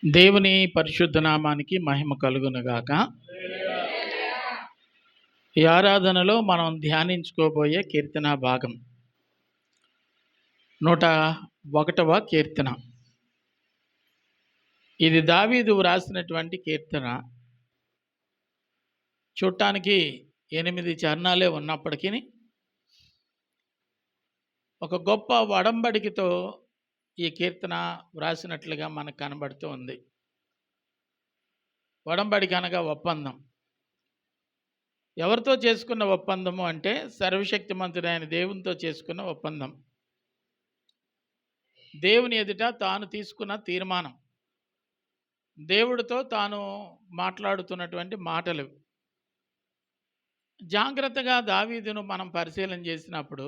దేవుని పరిశుద్ధ నామానికి మహిమ కలుగునుగాక. ఈ ఆరాధనలో మనం ధ్యానించుకోబోయే కీర్తన భాగం 101వ కీర్తన. ఇది దావీదు వ్రాసినటువంటి కీర్తన. చూడటానికి 8 చరణాలే ఉన్నప్పటికీ ఒక గొప్ప వడంబడికతో ఈ కీర్తన వ్రాసినట్లుగా మనకు కనబడుతూ ఉంది. వడంబడిక అనగా ఒప్పందం. ఎవరితో చేసుకున్న ఒప్పందము అంటే సర్వశక్తిమంతుడైన దేవునితో చేసుకున్న ఒప్పందం. దేవుని ఎదుట తాను తీసుకున్న తీర్మానం, దేవుడితో తాను మాట్లాడుతున్నటువంటి మాటలు. జాగ్రత్తగా దావీదును మనం పరిశీలన చేసినప్పుడు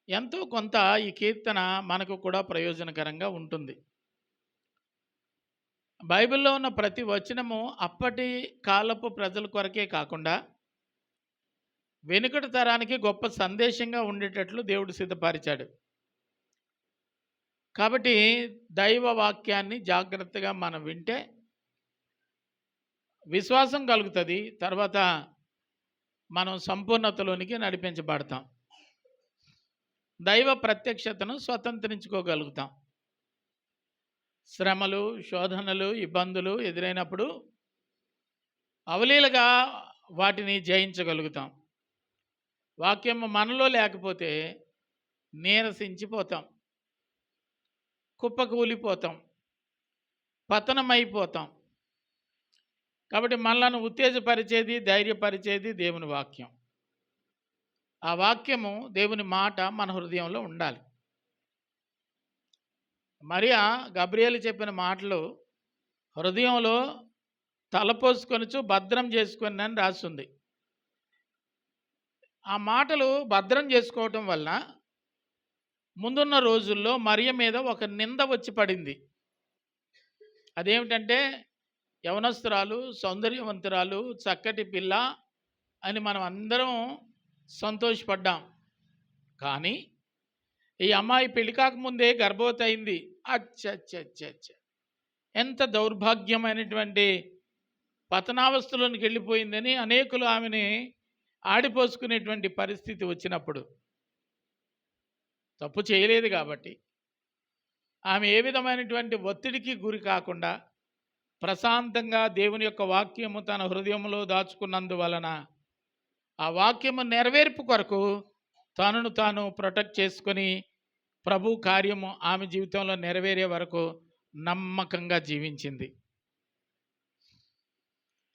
ఎంతో కొంత ఈ కీర్తన మనకు కూడా ప్రయోజనకరంగా ఉంటుంది. బైబిల్లో ఉన్న ప్రతి వచనము అప్పటి కాలపు ప్రజల కొరకే కాకుండా వెనుకటి తరానికి గొప్ప సందేశంగా ఉండేటట్లు దేవుడు సిద్ధపరిచాడు. కాబట్టి దైవ వాక్యాన్ని జాగ్రత్తగా మనం వింటే విశ్వాసం కలుగుతుంది. తర్వాత మనం సంపూర్ణతలోనికి నడిపించబడతాం. దైవ ప్రత్యక్షతను స్వతంత్రించుకోగలుగుతాం. శ్రమలు, శోధనలు, ఇబ్బందులు ఎదురైనప్పుడు అవలీలగా వాటిని జయించగలుగుతాం. వాక్యం మనలో లేకపోతే నీరసించిపోతాం, కుప్పకూలిపోతాం, పతనమైపోతాం. కాబట్టి మనలను ఉత్తేజపరిచేది, ధైర్యపరిచేది దేవుని వాక్యం. ఆ వాక్యము, దేవుని మాట మన హృదయంలో ఉండాలి. మరియా గబ్రియేలు చెప్పిన మాటలు హృదయంలో తలపోసుకొనుచు భద్రం చేసుకొని అని రాస్తుంది. ఆ మాటలు భద్రం చేసుకోవటం వల్ల ముందున్న రోజుల్లో మరియ మీద ఒక నింద వచ్చి పడింది. అదేమిటంటే యవనస్తురాలు, సౌందర్యవంతురాలు, చక్కటి పిల్ల అని మనం అందరం సంతోషపడ్డాం. కానీ ఈ అమ్మాయి పెళ్లి కాకముందే గర్భవతి అయింది. అచ్చచ్చచ్చచ్చ, ఎంత దౌర్భాగ్యమైనటువంటి పతనావస్థలోనికి వెళ్ళిపోయిందని అనేకులు ఆమెని ఆడిపోసుకునేటువంటి పరిస్థితి వచ్చినప్పుడు, తప్పు చేయలేదు కాబట్టి ఆమె ఏ విధమైనటువంటి ఒత్తిడికి గురి కాకుండా ప్రశాంతంగా దేవుని యొక్క వాక్యము తన హృదయంలో దాచుకున్నందువలన ఆ వాక్యము నెరవేర్పు కొరకు తనను తాను ప్రొటెక్ట్ చేసుకొని ప్రభు కార్యము ఆమె జీవితంలో నెరవేరే వరకు నమ్మకంగా జీవించింది.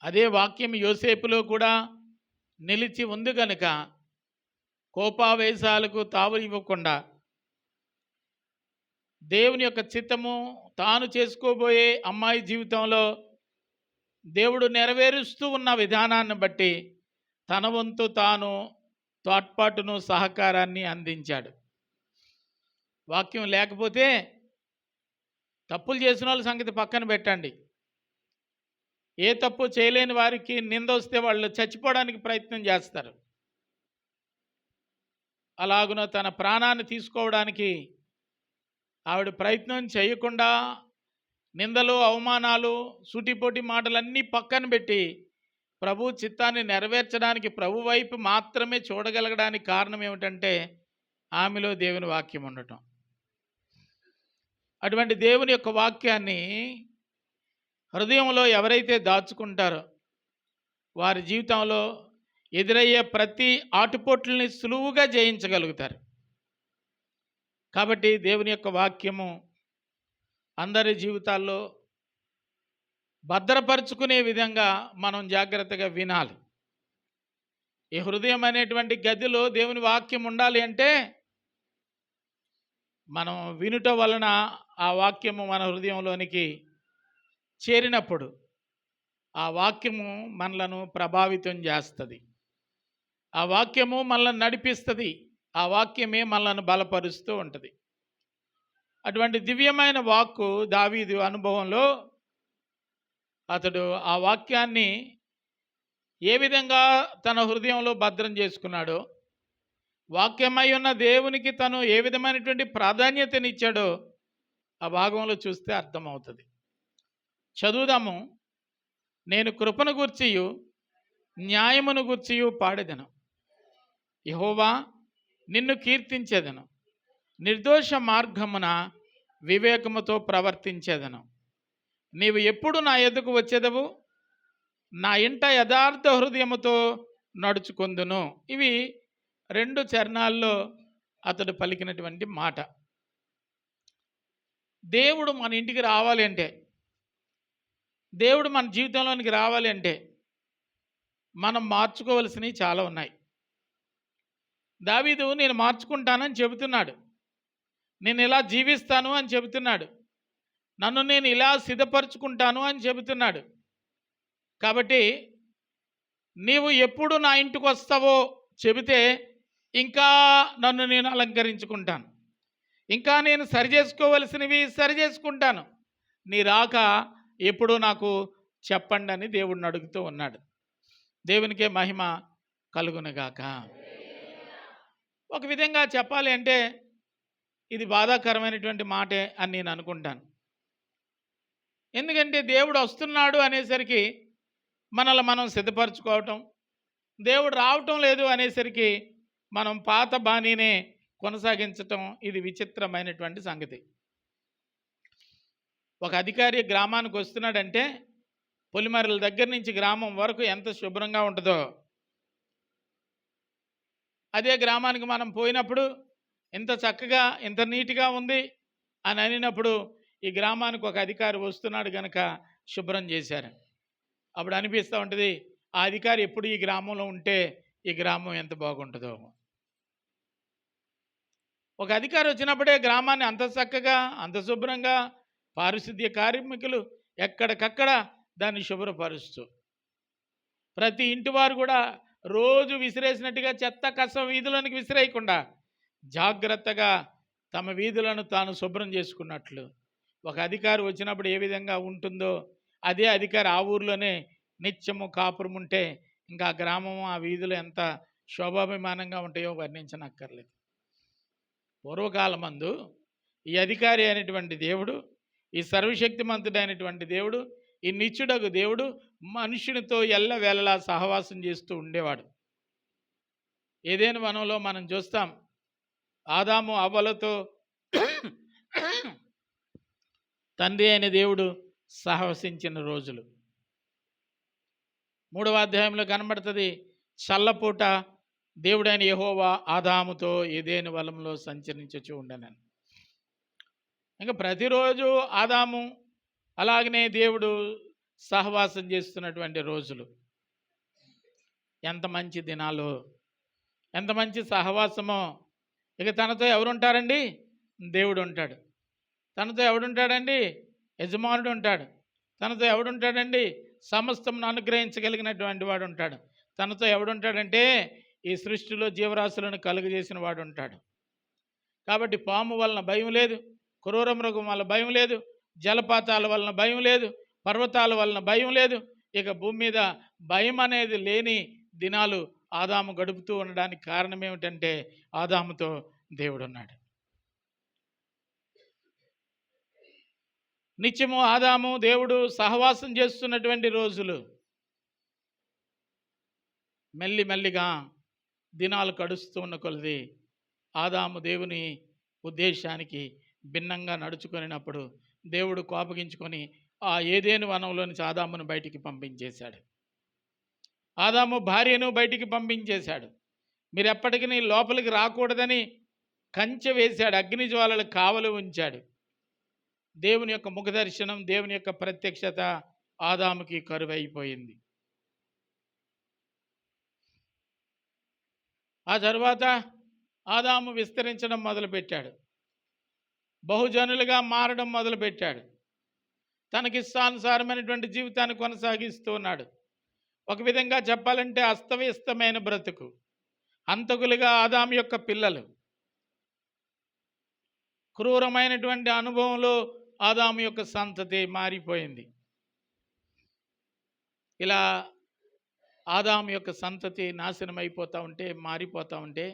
అదే వాక్యం యోసేపులో కూడా నిలిచి ఉంది కనుక కోపావేశాలకు తావు ఇవ్వకుండా దేవుని యొక్క చిత్తము తాను చేసుకోబోయే అమ్మాయి జీవితంలో దేవుడు నెరవేరుస్తూ ఉన్న విధానాన్ని బట్టి తన వంతు తాను తోడ్పాటును, సహకారాన్ని అందించాడు. వాక్యం లేకపోతే తప్పులు చేసిన వాళ్ళ సంగతి పక్కన పెట్టండి, ఏ తప్పు చేయలేని వారికి నింద వస్తే వాళ్ళు చచ్చిపోవడానికి ప్రయత్నం చేస్తారు. అలాగున తన ప్రాణాన్ని తీసుకోవడానికి ఆవిడ ప్రయత్నం చేయకుండా నిందలు, అవమానాలు, సూటిపోటి మాటలన్నీ పక్కన పెట్టి ప్రభు చిత్తాన్ని నెరవేర్చడానికి ప్రభు వైపు మాత్రమే చూడగలగడానికి కారణం ఏమిటంటే ఆమెలో దేవుని వాక్యం ఉండటం. అటువంటి దేవుని యొక్క వాక్యాన్ని హృదయంలో ఎవరైతే దాచుకుంటారో వారి జీవితంలో ఎదురయ్యే ప్రతి ఆటుపోట్లని సులువుగా జయించగలుగుతారు. కాబట్టి దేవుని యొక్క వాక్యము అందరి జీవితాల్లో భద్రపరుచుకునే విధంగా మనం జాగ్రత్తగా వినాలి. ఈ హృదయం అనేటువంటి గదిలో దేవుని వాక్యం ఉండాలి అంటే మనం వినుట వలన ఆ వాక్యము మన హృదయంలోనికి చేరినప్పుడు ఆ వాక్యము మనలను ప్రభావితం చేస్తుంది. ఆ వాక్యము మనల్ని నడిపిస్తుంది. ఆ వాక్యమే మనలను బలపరుస్తూ ఉంటుంది. అటువంటి దివ్యమైన వాక్కు దావీదు అనుభవంలో అతడు ఆ వాక్యాన్ని ఏ విధంగా తన హృదయంలో భద్రం చేసుకున్నాడో, వాక్యమై ఉన్న దేవునికి తను ఏ విధమైనటువంటి ప్రాధాన్యతనిచ్చాడో ఆ భాగంలో చూస్తే అర్థమవుతుంది. చదువుదాము. నేను కృపను గూర్చియు న్యాయమును గూర్చియు పాడెదను. యెహోవా, నిన్ను కీర్తించెదను. నిర్దోష మార్గమున వివేకముతో ప్రవర్తించెదను. నీవు ఎప్పుడు నా ఎదుకు వచ్చేదవు? నా ఇంట యథార్థ హృదయముతో నడుచుకొందును. ఇవి 2 చరణాల్లో అతడు పలికినటువంటి మాట. దేవుడు మన ఇంటికి రావాలి అంటే, దేవుడు మన జీవితంలోనికి రావాలి అంటే మనం మార్చుకోవలసినవి చాలా ఉన్నాయి. దావీదు నేను మార్చుకుంటానని చెబుతున్నాడు. నేను ఇలా జీవిస్తాను అని చెబుతున్నాడు. నన్ను నేను ఇలా సిద్ధపరచుకుంటాను అని చెబుతున్నాడు. కాబట్టి నీవు ఎప్పుడు నా ఇంటికి వస్తావో చెబితే ఇంకా నన్ను నేను అలంకరించుకుంటాను, ఇంకా నేను సరిచేసుకోవలసినవి సరిచేసుకుంటాను. నీ రాక ఎప్పుడు నాకు చెప్పండి అని దేవుడిని అడుగుతూ ఉన్నాడు. దేవునికే మహిమ కలుగునుగాక. ఒక విధంగా చెప్పాలి అంటే ఇది బాధాకరమైనటువంటి మాటే అని నేను అనుకుంటాను. ఎందుకంటే దేవుడు వస్తున్నాడు అనేసరికి మనల్ని మనం సిద్ధపరచుకోవటం, దేవుడు రావటం లేదు అనేసరికి మనం పాత బాణీనే కొనసాగించటం, ఇది విచిత్రమైనటువంటి సంగతి. ఒక అధికారి గ్రామానికి వస్తున్నాడంటే పొలిమర్ల దగ్గర నుంచి గ్రామం వరకు ఎంత శుభ్రంగా ఉంటుందో, అదే గ్రామానికి మనం పోయినప్పుడు ఎంత చక్కగా ఎంత నీట్గా ఉంది అని అనినప్పుడు ఈ గ్రామానికి ఒక అధికారి వస్తున్నాడు కనుక శుభ్రం చేశారు. అప్పుడు అనిపిస్తూ ఉంటుంది, ఆ అధికారి ఎప్పుడు ఈ గ్రామంలో ఉంటే ఈ గ్రామం ఎంత బాగుంటుందో. ఒక అధికారి వచ్చినప్పుడే గ్రామాన్ని అంత చక్కగా అంత శుభ్రంగా పారిశుద్ధ్య కార్మికులు ఎక్కడికక్కడ దాన్ని శుభ్రపరుస్తూ, ప్రతి ఇంటి వారు కూడా రోజు విసిరేసినట్టుగా చెత్త కస వీధులోనికి విసిరేయకుండా జాగ్రత్తగా తమ వీధులను తాను శుభ్రం చేసుకున్నట్లు ఒక అధికారి వచ్చినప్పుడు ఏ విధంగా ఉంటుందో అదే అధికారి ఆ ఊర్లోనే నిత్యము కాపురం ఉంటే ఇంకా ఆ గ్రామము ఆ వీధులు ఎంత శోభాభిమానంగా ఉంటాయో వర్ణించనక్కర్లేదు. పూర్వకాలమందు ఈ అధికారి అయినటువంటి దేవుడు, ఈ సర్వశక్తిమంతుడైనటువంటి దేవుడు, ఈ నిత్యుడగు దేవుడు మనుషునితో ఎల్లవేళలా సహవాసం చేస్తూ ఉండేవాడు. ఏదైనా వనంలో మనం చూస్తాం, ఆదాము అవ్వలతో తండ్రి అయిన దేవుడు సహవసించిన రోజులు. 3వ అధ్యాయంలో కనబడుతుంది, చల్లపూట దేవుడైన యెహోవా ఆదాముతో ఏదెను వనంలో సంచరించుచు ఉండెనని. ఇంకా ప్రతిరోజు ఆదాము అలాగనే దేవుడు సహవాసం చేస్తున్నటువంటి రోజులు. ఎంత మంచి దినాలు, ఎంత మంచి సహవాసమో. ఇక తనతో ఎవరుంటారండి? దేవుడు ఉంటాడు. తనతో ఎవడుంటాడండి? యజమానుడు ఉంటాడు. తనతో ఎవడుంటాడండి? సమస్తమును అనుగ్రహించగలిగినటువంటి వాడు ఉంటాడు. తనతో ఎవడుంటాడంటే ఈ సృష్టిలో జీవరాశులను కలుగజేసిన వాడు ఉంటాడు. కాబట్టి పాము వలన భయం లేదు, క్రూర మృగం వలన భయం లేదు, జలపాతాల వలన భయం లేదు, పర్వతాల వలన భయం లేదు. ఇక భూమి మీద భయం అనేది లేని దినాలు ఆదాము గడుపుతూ ఉండడానికి కారణం ఏమిటంటే ఆదాముతో దేవుడు ఉన్నాడు. నిత్యము ఆదాము దేవుడు సహవాసం చేస్తున్నటువంటి రోజులు. మెల్లిమెల్లిగా దినాలు గడుస్తూ ఉన్న కొలది ఆదాము దేవుని ఉద్దేశానికి భిన్నంగా నడుచుకున్నప్పుడు దేవుడు కోపగించుకొని ఆ ఏదెను వనంలో నుంచి ఆదామును బయటికి పంపించేశాడు. ఆదాము భార్యను బయటికి పంపించేశాడు. మీరు ఎప్పటికీ లోపలికి రాకూడదని కంచె వేశాడు, అగ్ని జ్వాలలు కావలి ఉంచాడు. దేవుని యొక్క ముఖదర్శనం, దేవుని యొక్క ప్రత్యక్షత ఆదాముకి కరువైపోయింది. ఆ తర్వాత ఆదాము విస్తరించడం మొదలుపెట్టాడు, బహుజనులుగా మారడం మొదలుపెట్టాడు, తనకి ఇష్టానుసారమైనటువంటి జీవితాన్ని కొనసాగిస్తూ ఉన్నాడు. ఒక విధంగా చెప్పాలంటే అస్తవ్యస్తమైన బ్రతుకు. హంతకులుగా ఆదాము యొక్క పిల్లలు. క్రూరమైనటువంటి అనుభవంలో ఆదాము యొక్క సంతతి మారిపోయింది. ఇలా ఆదాము యొక్క సంతతి నాశనం అయిపోతూ ఉంటే, మారిపోతూ ఉంటే,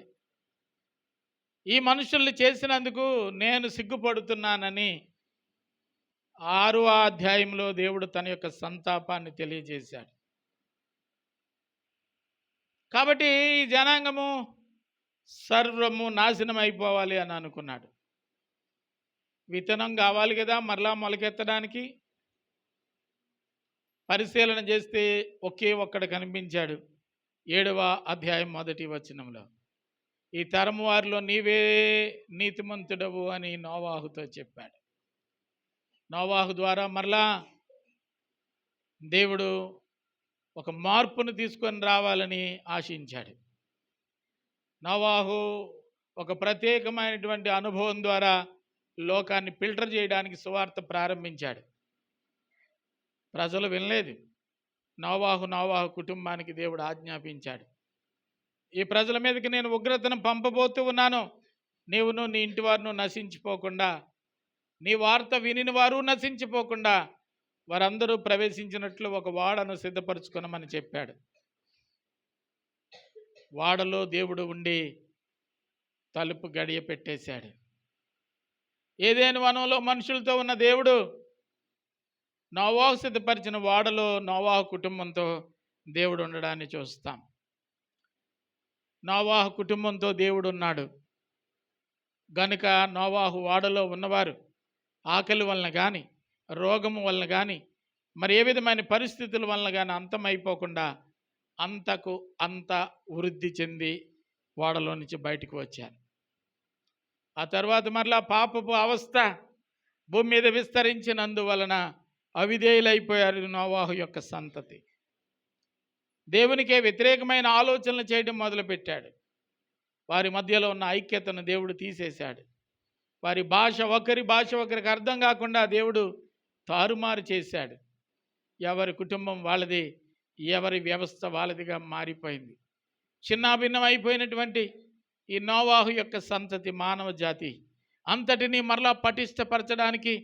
ఈ మనుషుల్ని చేసినందుకు నేను సిగ్గుపడుతున్నానని 6వ అధ్యాయంలో దేవుడు తన యొక్క సంతాపాన్ని తెలియజేశాడు. కాబట్టి ఈ జనాంగము సర్వము నాశనం అయిపోవాలి అని అనుకున్నాడు. విత్తనం కావాలి కదా మరలా మొలకెత్తడానికి. పరిశీలన చేస్తే ఒకే ఒక్కడు కనిపించాడు. 7వ అధ్యాయం 1వ వచనంలో, ఈ తరము వారిలో నీవే నీతిమంతుడవు అని నోవాహుతో చెప్పాడు. నోవాహు ద్వారా మరలా దేవుడు ఒక మార్పును తీసుకొని రావాలని ఆశించాడు. నోవాహు ఒక ప్రత్యేకమైనటువంటి అనుభవం ద్వారా లోకాన్ని ఫిల్టర్ చేయడానికి సువార్త ప్రారంభించాడు. ప్రజలు వినలేదు. నోవాహు కుటుంబానికి దేవుడు ఆజ్ఞాపించాడు, ఈ ప్రజల మీదకి నేను ఉగ్రతను పంపబోతూ ఉన్నాను. నీవును నీ ఇంటి వారును నశించిపోకుండా, నీ వార్త వినిన వారు నశించిపోకుండా వారందరూ ప్రవేశించినట్లు ఒక వాడను సిద్ధపరచుకున్నామని చెప్పాడు. వాడలో దేవుడు ఉండి తలుపు గడియ పెట్టేశాడు. ఏదైనా వనంలో మనుషులతో ఉన్న దేవుడు నోవాహు సిద్ధపరిచిన వాడలో నోవాహు కుటుంబంతో దేవుడు ఉండడాన్ని చూస్తాం. నోవాహు కుటుంబంతో దేవుడు ఉన్నాడు గనుక నోవాహు వాడలో ఉన్నవారు ఆకలి వలన కానీ, రోగము వలన కానీ, మరి ఏ విధమైన పరిస్థితుల వలన కానీ అంతమైపోకుండా అంతకు అంత వృద్ధి చెంది వాడలో నుంచి బయటకు వచ్చారు. ఆ తర్వాత మరలా పాపపు అవస్థ భూమి మీద విస్తరించినందువలన అవిధేయులైపోయారు నోవాహు యొక్క సంతతి. దేవునికే వ్యతిరేకమైన ఆలోచనలు చేయడం మొదలుపెట్టాడు. వారి మధ్యలో ఉన్న ఐక్యతను దేవుడు తీసేశాడు. వారి భాష ఒకరికి అర్థం కాకుండా దేవుడు తారుమారు చేశాడు. ఎవరి కుటుంబం వాళ్ళది, ఎవరి వ్యవస్థ వాళ్ళదిగా మారిపోయింది. చిన్నాభిన్నం అయిపోయినటువంటి ఈ నోవాహు యొక్క సంతతి మానవ జాతి అంతటినీ మరలా పటిష్టపరచడానికి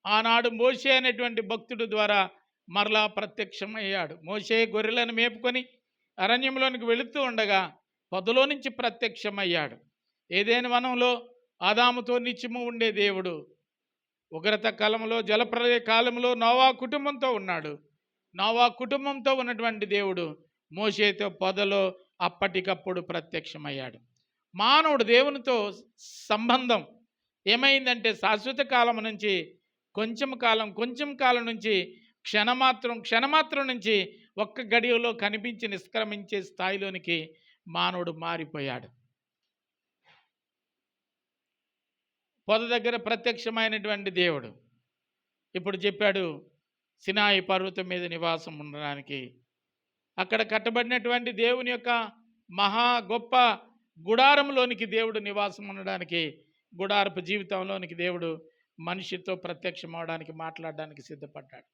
ఆనాడు మోషే అనేటువంటి భక్తుడు ద్వారా మరలా ప్రత్యక్షమయ్యాడు. మోషే గొర్రెలను మేపుకొని అరణ్యంలోనికి వెళుతూ ఉండగా పొదలో నుంచి ప్రత్యక్షమయ్యాడు. ఏదైనా వనంలో ఆదాముతో నిత్యము ఉండే దేవుడు ఉగ్రత కాలంలో, జలప్రలయ కాలంలో నోవాహు కుటుంబంతో ఉన్నాడు. నోవాహు కుటుంబంతో ఉన్నటువంటి దేవుడు మోషేతో పొదలో అప్పటికప్పుడు ప్రత్యక్షమయ్యాడు. మానవుడు దేవునితో సంబంధం ఏమైందంటే శాశ్వత కాలం నుంచి కొంచెం కాలం నుంచి క్షణమాత్రం నుంచి ఒక్క గడియలో కనిపించి నిష్క్రమించే స్థాయిలోనికి మానవుడు మారిపోయాడు. పొద దగ్గర ప్రత్యక్షమైనటువంటి దేవుడు ఇప్పుడు చెప్పాడు సినాయి పర్వతం మీద నివాసం ఉండడానికి. అక్కడ కట్టబడినటువంటి దేవుని యొక్క మహా గొప్ప గుడారంలోనికి దేవుడు నివాసం ఉండడానికి, గుడారపు జీవితంలోనికి దేవుడు మనిషితో ప్రత్యక్షం అవడానికి, మాట్లాడడానికి సిద్ధపడ్డాడు.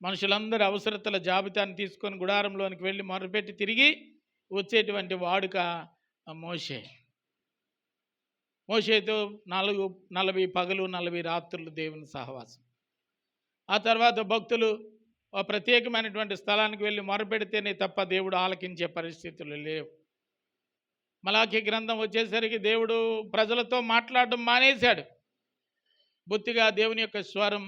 మనుషులందరూ అవసరతల జాబితాను తీసుకొని గుడారంలోనికి వెళ్ళి మొరపెట్టి తిరిగి వచ్చేటువంటి వాడుక మోషేతో 40 పగలు 40 రాత్రులు దేవుని సహవాసం. ఆ తర్వాత భక్తులు ప్రత్యేకమైనటువంటి స్థలానికి వెళ్ళి మొరపెడితేనే తప్ప దేవుడు ఆలకించే పరిస్థితులు లేవు. మలాఖీ గ్రంథం వచ్చేసరికి దేవుడు ప్రజలతో మాట్లాడడం మానేశాడు. బొత్తిగా దేవుని యొక్క స్వరం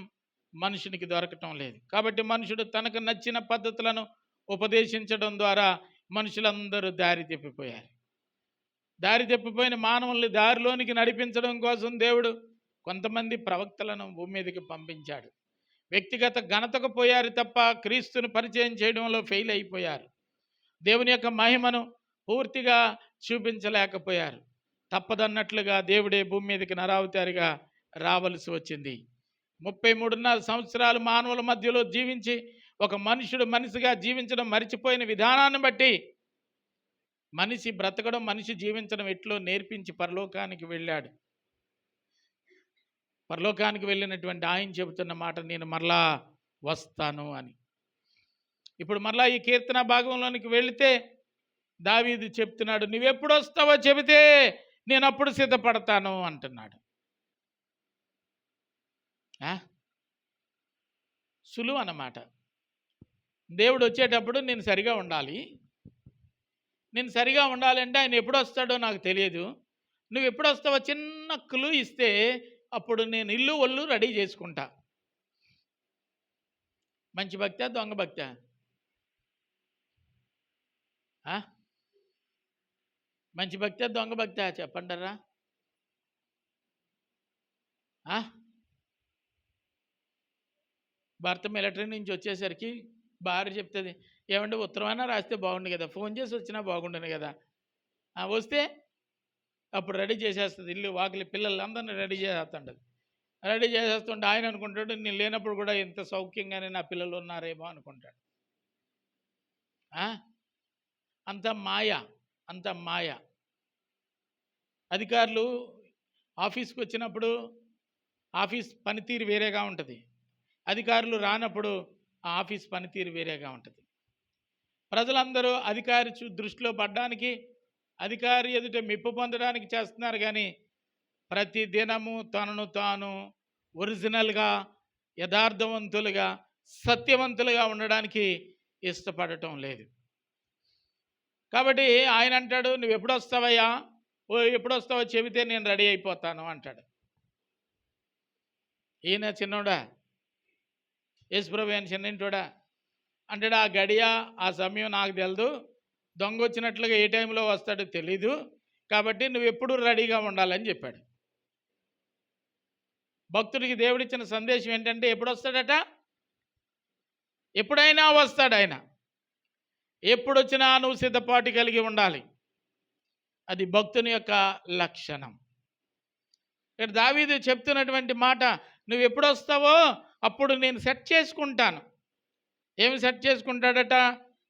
మనుషునికి దొరకటం లేదు. కాబట్టి మనుషుడు తనకు నచ్చిన పద్ధతులను ఉపదేశించడం ద్వారా మనుషులందరూ దారి తప్పిపోయిన మానవుల్ని దారిలోనికి నడిపించడం కోసం దేవుడు కొంతమంది ప్రవక్తలను భూమి మీదకి పంపించాడు. వ్యక్తిగత ఘనతకు పోయారు తప్ప క్రీస్తును పరిచయం చేయడంలో ఫెయిల్ అయిపోయారు. దేవుని యొక్క మహిమను పూర్తిగా చూపించలేకపోయారు. తప్పదన్నట్లుగా దేవుడే భూమి మీదకి నరావతారిగా రావలసి వచ్చింది. 33.5 సంవత్సరాలు మానవుల మధ్యలో జీవించి ఒక మనుషుడు మనిషిగా జీవించడం మరిచిపోయిన విధానాన్ని బట్టి మనిషి బ్రతకడం, మనిషి జీవించడం ఎట్లో నేర్పించి పరలోకానికి వెళ్ళాడు. పరలోకానికి వెళ్ళినటువంటి ఆయన చెబుతున్న మాట, నేను మరలా వస్తాను అని. ఇప్పుడు మరలా ఈ కీర్తన భాగంలోనికి వెళితే దావీదు చెప్తున్నాడు, నువ్వెప్పుడు వస్తావో చెబితే నేను అప్పుడు సిద్ధపడతాను అంటున్నాడు. సులువు అన్నమాట. దేవుడు వచ్చేటప్పుడు నేను సరిగా ఉండాలి. నేను సరిగా ఉండాలంటే ఆయన ఎప్పుడు వస్తాడో నాకు తెలియదు. నువ్వు ఎప్పుడు వస్తావో చిన్న క్లూ ఇస్తే అప్పుడు నేను ఇల్లు ఒళ్ళు రెడీ చేసుకుంటా. మంచి భక్తా, దొంగ భక్తా? మంచి భక్తా, దొంగ భక్తా చెప్పంటారా? భర్త మిలిటరీ నుంచి వచ్చేసరికి భార్య చెప్తుంది, ఏమంటే ఉత్తరమైనా రాస్తే బాగుండు కదా, ఫోన్ చేసి వచ్చినా బాగుండను కదా. వస్తే అప్పుడు రెడీ చేసేస్తుంది, ఇల్లు వాకిలి పిల్లలందరినీ రెడీ చేసేస్తుంటుంది. రెడీ చేసేస్తుంటే ఆయన అనుకుంటాడు, నేను లేనప్పుడు కూడా ఇంత సౌఖ్యంగానే నా పిల్లలు ఉన్నారేమో అనుకుంటాడు. అంత మాయ, అంత మాయ. అధికారులు ఆఫీస్కి వచ్చినప్పుడు ఆఫీస్ పనితీరు వేరేగా ఉంటుంది, అధికారులు రానప్పుడు ఆ ఆఫీస్ పనితీరు వేరేగా ఉంటుంది. ప్రజలందరూ అధికారి దృష్టిలో పడడానికి, అధికారి ఎదుట మెప్పు పొందడానికి చేస్తున్నారు, కానీ ప్రతి దినము తనను తాను ఒరిజినల్గా, యథార్థవంతులుగా, సత్యవంతులుగా ఉండడానికి ఇష్టపడటం లేదు. కాబట్టి ఆయన అంటాడు, నువ్వు ఎప్పుడు వస్తావయ్యా, ఎప్పుడు వస్తావో చెబితే నేను రెడీ అయిపోతాను అంటాడు. ఈయన చిన్నోడా, యేసుప్రభు ఆయన చిన్నింటోడా అంటాడు, ఆ గడియ ఆ సమయం నాకు తెలియదు, దొంగ వచ్చినట్లుగా ఏ టైంలో వస్తాడో తెలీదు, కాబట్టి నువ్వు ఎప్పుడు రెడీగా ఉండాలని చెప్పాడు. భక్తుడికి దేవుడిచ్చిన సందేశం ఏంటంటే, ఎప్పుడు వస్తాడట? ఎప్పుడైనా వస్తాడు ఆయన. ఎప్పుడు వచ్చినా నువ్వు సిద్ధపాటు కలిగి ఉండాలి. అది భక్తుని యొక్క లక్షణం. ఇక్కడ దావీదు చెప్తున్నటువంటి మాట, నువ్వు ఎప్పుడు వస్తావో అప్పుడు నేను సెట్ చేసుకుంటాను. ఏమి సెట్ చేసుకుంటాడట?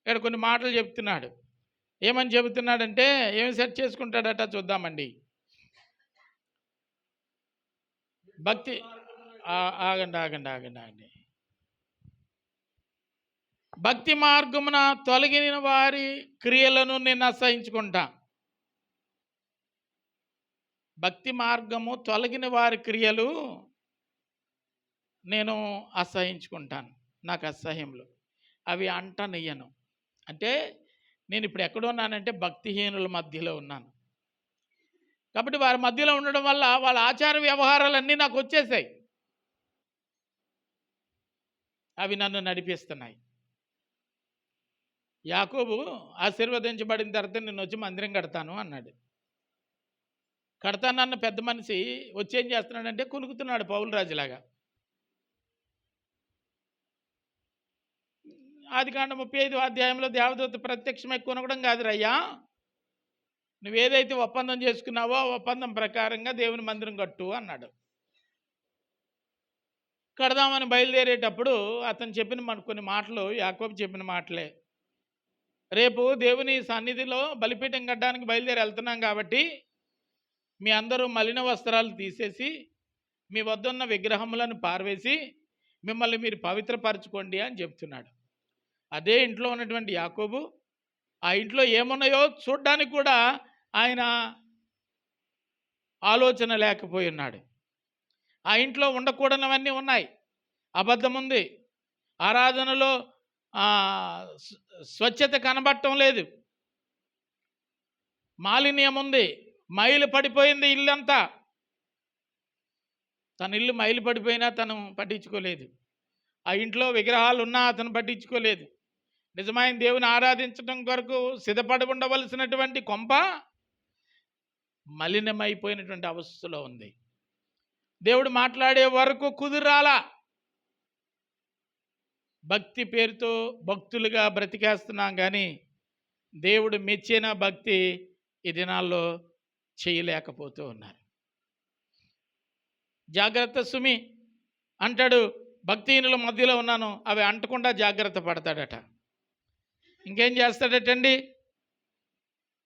ఇక్కడ కొన్ని మాటలు చెప్తున్నాడు. ఏమని చెబుతున్నాడంటే, ఏమి సెట్ చేసుకుంటాడట చూద్దామండి. భక్తి ఆగండి. భక్తి మార్గమున తొలగిన వారి క్రియలను నేను అసహించుకుంటా. భక్తి మార్గము తొలగిన వారి క్రియలు నేను అసహించుకుంటాను, నాకు అసహ్యములు, అవి అంటనియ్యను. అంటే నేను ఇప్పుడు ఎక్కడున్నానంటే భక్తిహీనుల మధ్యలో ఉన్నాను. కాబట్టి వారి మధ్యలో ఉండడం వల్ల వాళ్ళ ఆచార వ్యవహారాలన్నీ నాకు వచ్చేసాయి, అవి నన్ను నడిపిస్తున్నాయి. యాకోబు ఆశీర్వదించబడిన తర్వాత నేను వచ్చి మందిరం కడతాను అన్నాడు. కడతానన్న పెద్ద మనిషి వచ్చేం చేస్తున్నాడంటే కులుకుతున్నాడు పౌలు రాజులాగా. ఆదికాండం 35వ అధ్యాయంలో దేవదూత ప్రత్యక్షమై కొనగడం కాదు రయ్యా, నువ్వేదైతే ఒప్పందం చేసుకున్నావో ఆ ఒప్పందం ప్రకారంగా దేవుని మందిరం కట్టు అన్నాడు. కడదామని బయలుదేరేటప్పుడు అతను చెప్పిన కొన్ని మాటలు యాకోబు చెప్పిన మాటలే. రేపు దేవుని సన్నిధిలో బలిపీఠం కట్టడానికి బయలుదేరి వెళ్తున్నాం కాబట్టి మీ అందరూ మలిన వస్త్రాలు తీసేసి మీ వద్ద ఉన్న విగ్రహములను పారవేసి మిమ్మల్ని మీరు పవిత్రపరచుకోండి అని చెప్తున్నాడు. అదే ఇంట్లో ఉన్నటువంటి యాకోబు ఆ ఇంట్లో ఏమున్నాయో చూడ్డానికి కూడా ఆయన ఆలోచన లేకపోయి ఉన్నాడు. ఆ ఇంట్లో ఉండకూడనివన్నీ ఉన్నాయి. అబద్ధం ఉంది, ఆరాధనలో స్వచ్ఛత కనబడటం లేదు, మాలిన్యం ఉంది, మైలు పడిపోయింది ఇల్లంతా. తన ఇల్లు మైలు పడిపోయినా తను పట్టించుకోలేదు, ఆ ఇంట్లో విగ్రహాలు ఉన్నా అతను పట్టించుకోలేదు. నిజమైన దేవుని ఆరాధించడం కొరకు సిద్ధపడి ఉండవలసినటువంటి కొంప మలినమైపోయినటువంటి అవస్థలో ఉంది. దేవుడు మాట్లాడే వరకు కుదిరాలా. భక్తి పేరుతో భక్తులుగా బ్రతికేస్తున్నాం, కానీ దేవుడు మెచ్చిన భక్తి ఈ దినాల్లో చేయలేకపోతూ ఉన్నారు. జాగ్రత్త సుమి అంటాడు, భక్తిహీనుల మధ్యలో ఉన్నాను, అవి అంటకుండా జాగ్రత్త పడతాడట. ఇంకేం చేస్తాడటండి,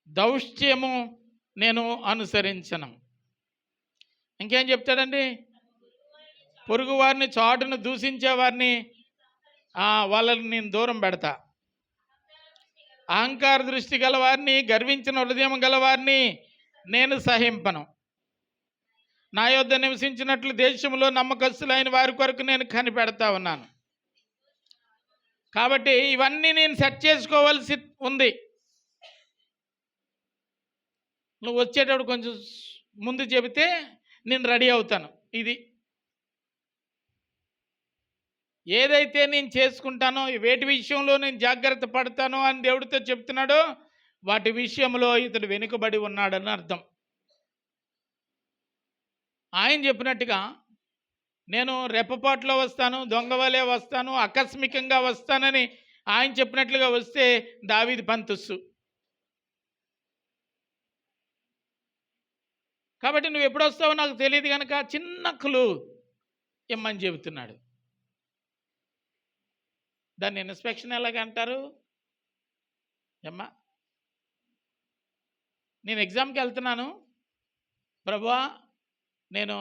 దౌష్ట్యము నేను అనుసరించను. ఇంకేం చెప్తాడండి, పొరుగు వారిని చాటును దూషించే వారిని వాళ్ళని నేను దూరం పెడతా. అహంకార దృష్టి గలవారిని, గర్వించిన హృదయం గలవారిని నేను సహింపను. నా యొద్ద నివసించినట్లు దేశంలో నమ్మకస్తులైన వారి కొరకు నేను కనిపెడతా ఉన్నాను. కాబట్టి ఇవన్నీ నేను సెట్ చేసుకోవాల్సి ఉంది. నువ్వు వచ్చేటప్పుడు కొంచెం ముందు చెబితే నేను రెడీ అవుతాను. ఇది ఏదైతే నేను చేసుకుంటానో, వేటి విషయంలో నేను జాగ్రత్త పడతానో అని దేవుడితో చెప్తున్నాడో, వాటి విషయంలో ఇతడు వెనుకబడి ఉన్నాడని అర్థం. ఆయన చెప్పినట్టుగా నేను రెప్పపాటులో వస్తాను, దొంగవలే వస్తాను, ఆకస్మికంగా వస్తానని ఆయన చెప్పినట్లుగా వస్తే దావీదు పంతుస్సు. కాబట్టి నువ్వు ఎప్పుడు వస్తావో నాకు తెలియదు కనుక చిన్న క్లూ ఇమ్మని చెబుతున్నాడు. దాన్ని ఇన్స్పెక్షన్ ఎలాగంటారు? ఏమ్మా, నేను ఎగ్జామ్కి వెళ్తున్నాను ప్రభువా, నేను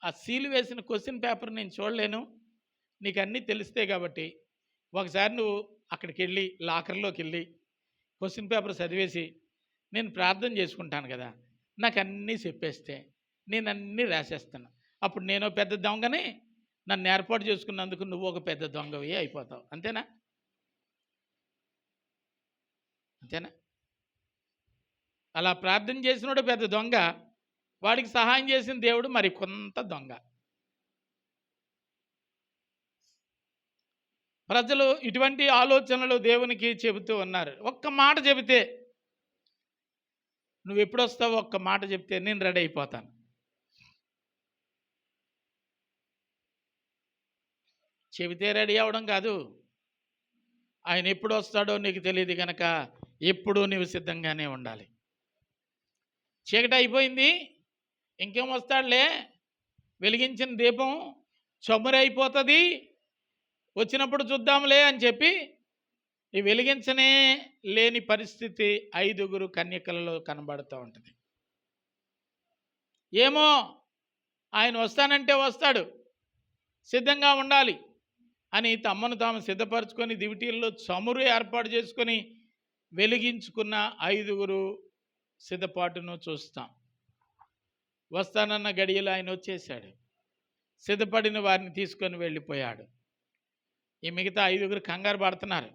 ఆ సీలు వేసిన క్వశ్చన్ పేపర్ నేను చూడలేను, నీకు అన్నీ తెలిస్తే కాబట్టి ఒకసారి నువ్వు అక్కడికి వెళ్ళి లాకర్లోకి వెళ్ళి క్వశ్చన్ పేపర్ చదివేసి నేను ప్రార్థన చేసుకుంటాను కదా, నాకు అన్నీ చెప్పేస్తే నేను అన్నీ రాసేస్తాను. అప్పుడు నేను పెద్ద దొంగని, నన్ను ఏర్పాటు చేసుకున్నందుకు నువ్వు ఒక పెద్ద దొంగవి అయిపోతావు. అంతేనా? అంతేనా? అలా ప్రార్థన చేసినోడు పెద్ద దొంగ, వాడికి సహాయం చేసిన దేవుడు మరి కొంత దొంగ. ప్రజలు ఇటువంటి ఆలోచనలు దేవునికి చెబుతూ ఉన్నారు. ఒక్క మాట చెబితే, నువ్వు ఎప్పుడు వస్తావో ఒక్క మాట చెప్తే నేను రెడీ అయిపోతాను. చెబితే రెడీ అవ్వడం కాదు, ఆయన ఎప్పుడు వస్తాడో నీకు తెలియదు కనుక ఎప్పుడూ నీవు సిద్ధంగానే ఉండాలి. చీకటి అయిపోయింది, ఇంకేం వస్తాడులే, వెలిగించిన దీపం చమురైపోతుంది, వచ్చినప్పుడు చూద్దాంలే అని చెప్పి ఈ వెలిగించనే లేని పరిస్థితి 5 కన్యకలలో కనబడుతూ ఉంటుంది. ఏమో ఆయన వస్తానంటే వస్తాడు, సిద్ధంగా ఉండాలి అని తమను తాము సిద్ధపరచుకొని దివిటీల్లో చమురు ఏర్పాటు చేసుకొని వెలిగించుకున్న 5 సిద్ధపాటును చూస్తాం. వస్తానన్న గడియలో ఆయన వచ్చేసాడు, సిద్ధపడిన వారిని తీసుకొని వెళ్ళిపోయాడు. ఈ మిగతా 5 కంగారు పడుతున్నారు.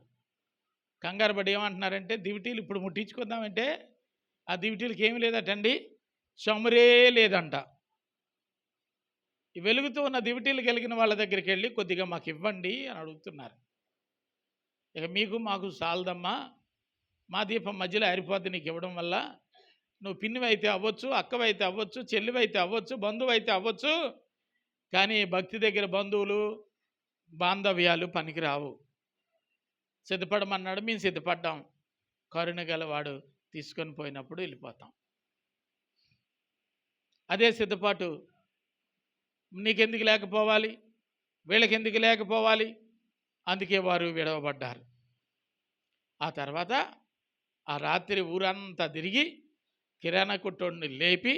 కంగారు పడి ఏమంటున్నారంటే, దివిటీలు ఇప్పుడు ముట్టించుకుందామంటే ఆ దివిటీలకి ఏమి లేదటండి, చమురే లేదంట. ఈ వెలుగుతూ ఉన్న దివిటీలు కలిగిన వాళ్ళ దగ్గరికి వెళ్ళి కొద్దిగా మాకు ఇవ్వండి అని అడుగుతున్నారు. ఇక మీకు మాకు సాలదమ్మా, మా దీపం మధ్యలో ఆరిపోద్ది నీకు ఇవ్వడం వల్ల, నువ్వు పిన్నివైతే అవ్వచ్చు, అక్కవైతే అవ్వచ్చు, చెల్లివైతే అవ్వచ్చు, బంధువైతే అవ్వచ్చు, కానీ భక్తి దగ్గర బంధువులు బాంధవ్యాలు పనికిరావు. సిద్ధపడమన్నాడు, మేము సిద్ధపడ్డాం. కరుణ గలవాడు తీసుకొని పోయినప్పుడు వెళ్ళిపోతాం. అదే సిద్ధపాటు నీకెందుకు లేకపోవాలి, వీళ్ళకెందుకు లేకపోవాలి, అందుకే వారు విడవబడ్డారు. ఆ తర్వాత ఆ రాత్రి ఊరంతా తిరిగి కిరాణా కొట్టోడిని లేపి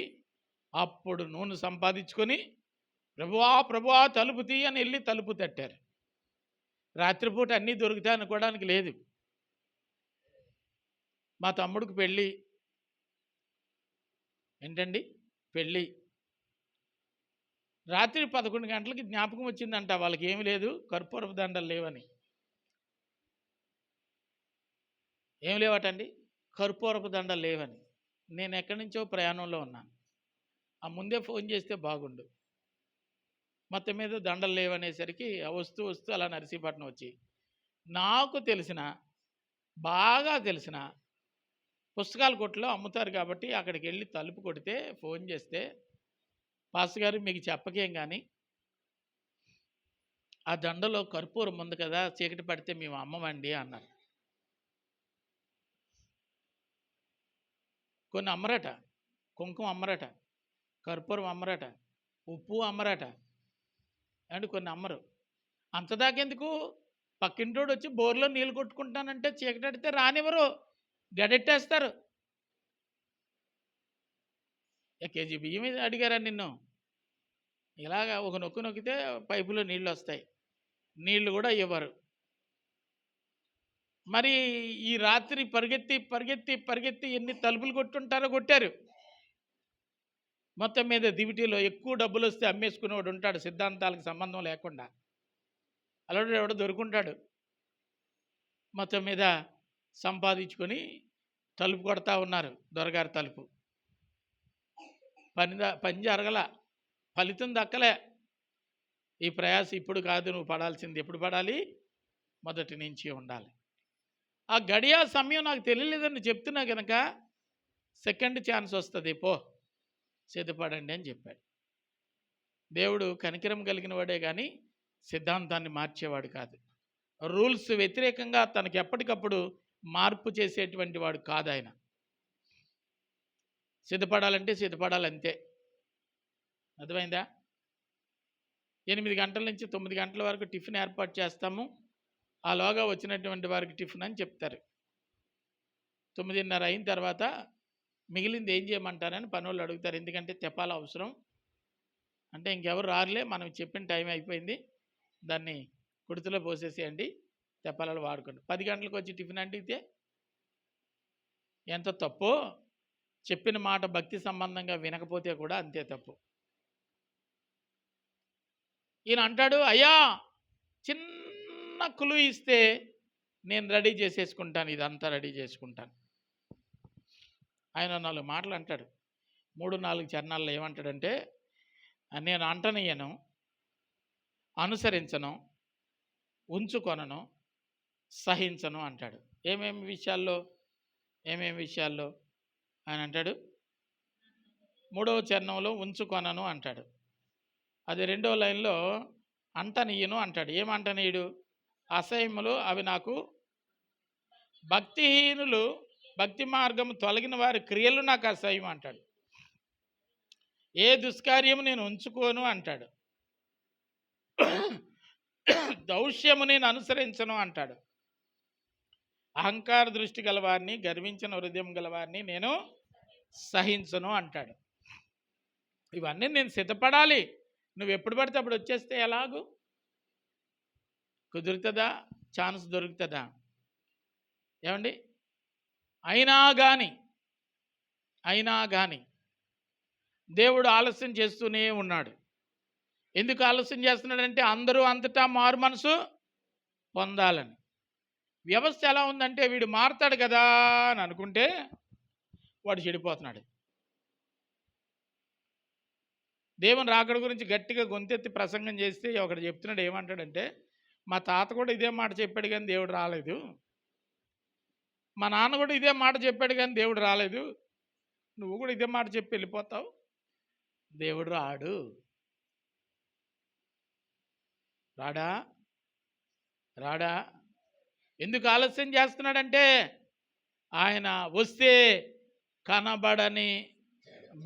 అప్పుడు నూనె సంపాదించుకొని ప్రభువా ప్రభువా తలుపు తీయని వెళ్ళి తలుపు తట్టారు. రాత్రిపూట అన్నీ దొరుకుతాయి అనుకోవడానికి లేదు. మా తమ్ముడికి పెళ్ళి, ఏంటండి పెళ్ళి, రాత్రి 11 గంటలకి జ్ఞాపకం వచ్చిందంట, వాళ్ళకి ఏమి లేదు, కర్పూరపు దండలు లేవని. ఏమి లేవటండి, కర్పూరపు దండలు లేవని. నేను ఎక్కడి నుంచో ప్రయాణంలో ఉన్నాను, ఆ ముందే ఫోన్ చేస్తే బాగుండు. మొత్తం మీద దండలు లేవనేసరికి వస్తూ వస్తూ అలా నర్సీపట్నం వచ్చి, నాకు తెలిసిన, బాగా తెలిసిన పుస్తకాల కొట్లో అమ్ముతారు కాబట్టి అక్కడికి వెళ్ళి తలుపు కొడితే, ఫోన్ చేస్తే, పాస్టర్ గారు మీకు చెప్పకేం కానీ ఆ దండలో కర్పూరం ఉంది కదా, చీకటి పడితే మేము అమ్మమండి అన్నారు. కొన్ని అమ్మరట, కుంకుమ అమ్మరట, కర్పూరం అమ్మరట, ఉప్పు అమ్మరట, అండ్ కొన్ని అమ్మరు. అంతదాకెందుకు, పక్కింటోడు వచ్చి బోర్లో నీళ్ళు కొట్టుకుంటానంటే చీకటి అడితే రానివ్వరు, గడెట్టేస్తారు. కేజీ బియ్యం మీద అడిగారా నిన్ను, ఇలాగా ఒక నొక్కు నొక్కితే పైపులో నీళ్ళు వస్తాయి, నీళ్ళు కూడా ఇవ్వరు. మరి ఈ రాత్రి పరిగెత్తి పరిగెత్తి పరిగెత్తి ఎన్ని తలుపులు కొట్టుంటారో కొట్టారు. మొత్తం మీద దివిటీలో ఎక్కువ డబ్బులు వస్తే అమ్మేసుకునేవాడు ఉంటాడు, సిద్ధాంతాలకు సంబంధం లేకుండా. అలాంటి ఎవడో దొరుకుంటాడు. మొత్తం మీద సంపాదించుకొని తలుపు కొడతా ఉన్నారు. దొరగారి తలుపు పని జరగల. ఫలితం దక్కలే. ఈ ప్రయాస ఇప్పుడు కాదు నువ్వు పడాల్సింది, ఎప్పుడు పడాలి? మొదటి నుంచి ఉండాలి. ఆ గడియ సమయం నాకు తెలియలేదని చెప్తున్నా కనుక సెకండ్ ఛాన్స్ వస్తుంది, పో సిద్ధపడండి అని చెప్పాడు. దేవుడు కనికరం కలిగిన వాడే కానీ సిద్ధాంతాన్ని మార్చేవాడు కాదు. రూల్స్ వ్యతిరేకంగా తనకి ఎప్పటికప్పుడు మార్పు చేసేటువంటి వాడు కాదు ఆయన. సిద్ధపడాలంటే సిద్ధపడాలంతే. అర్థమైందా? 8 గంటల నుంచి 9 గంటల వరకు టిఫిన్ ఏర్పాటు చేస్తాము, ఆలోగా వచ్చినటువంటి వారికి టిఫిన్ అని చెప్తారు. 9:30 అయిన తర్వాత మిగిలింది ఏం చేయమంటారని పనులు అడుగుతారు. ఎందుకంటే తెప్పాల అవసరం అంటే ఇంకెవరు రారులే, మనం చెప్పిన టైం అయిపోయింది, దాన్ని కుడితిలో పోసేసేయండి, తెప్పాలలో వాడుకోండి. 10 గంటలకు వచ్చి టిఫిన్ అడిగితే ఎంత తప్పో, చెప్పిన మాట భక్తి సంబంధంగా వినకపోతే కూడా అంతే తప్పు. ఈయన అంటాడు, అయ్యా చిన్న క్లూ ఇస్తే నేను రెడీ చేసేసుకుంటాను, ఇదంతా రెడీ చేసుకుంటాను. ఆయన 4 మాటలు అంటాడు. 3-4 చరణాల్లో ఏమంటాడంటే, నేను అంటనియను, అనుసరించను, ఉంచుకొనను, సహించను అంటాడు. ఏమేమి విషయాల్లో ఆయన అంటాడు? 3వ చరణంలో ఉంచుకొనను అంటాడు. అది 2వ లైన్లో అంటనీయను అంటాడు. ఏమంటనీయుడు? అసహ్యములు అవి నాకు, భక్తిహీనులు భక్తి మార్గము తొలగిన వారి క్రియలు నాకు అసహ్యం అంటాడు. ఏ దుష్కార్యము నేను ఉంచుకోను అంటాడు. దౌష్యము నేను అనుసరించను అంటాడు. అహంకార దృష్టి గలవారిని, గర్వించిన హృదయం గలవారిని నేను సహించను అంటాడు. ఇవన్నీ నేను సిద్ధపడాలి. నువ్వు ఎప్పుడు పడితే అప్పుడు వచ్చేస్తే ఎలాగూ కుదురుతుందా? ఛాన్స్ దొరుకుతుందా? ఏమండి? అయినా కానీ దేవుడు ఆలస్యం చేస్తూనే ఉన్నాడు. ఎందుకు ఆలస్యం చేస్తున్నాడంటే అందరూ అంతటా మారు మనసు పొందాలని. వ్యవస్థ ఎలా ఉందంటే వీడు మారుతాడు కదా అని అనుకుంటే వాడు చెడిపోతున్నాడు. దేవుని రాకడ గురించి గట్టిగా గొంతెత్తి ప్రసంగం చేస్తే ఒకడు చెప్తున్నాడు, ఏమంటాడంటే, మా తాత కూడా ఇదే మాట చెప్పాడు కానీ దేవుడు రాలేదు, మా నాన్న కూడా ఇదే మాట చెప్పాడు కానీ దేవుడు రాలేదు, నువ్వు కూడా ఇదే మాట చెప్పి వెళ్ళిపోతావు, దేవుడు రాడా. ఎందుకు ఆలస్యం చేస్తున్నాడంటే ఆయన వస్తే కనబడని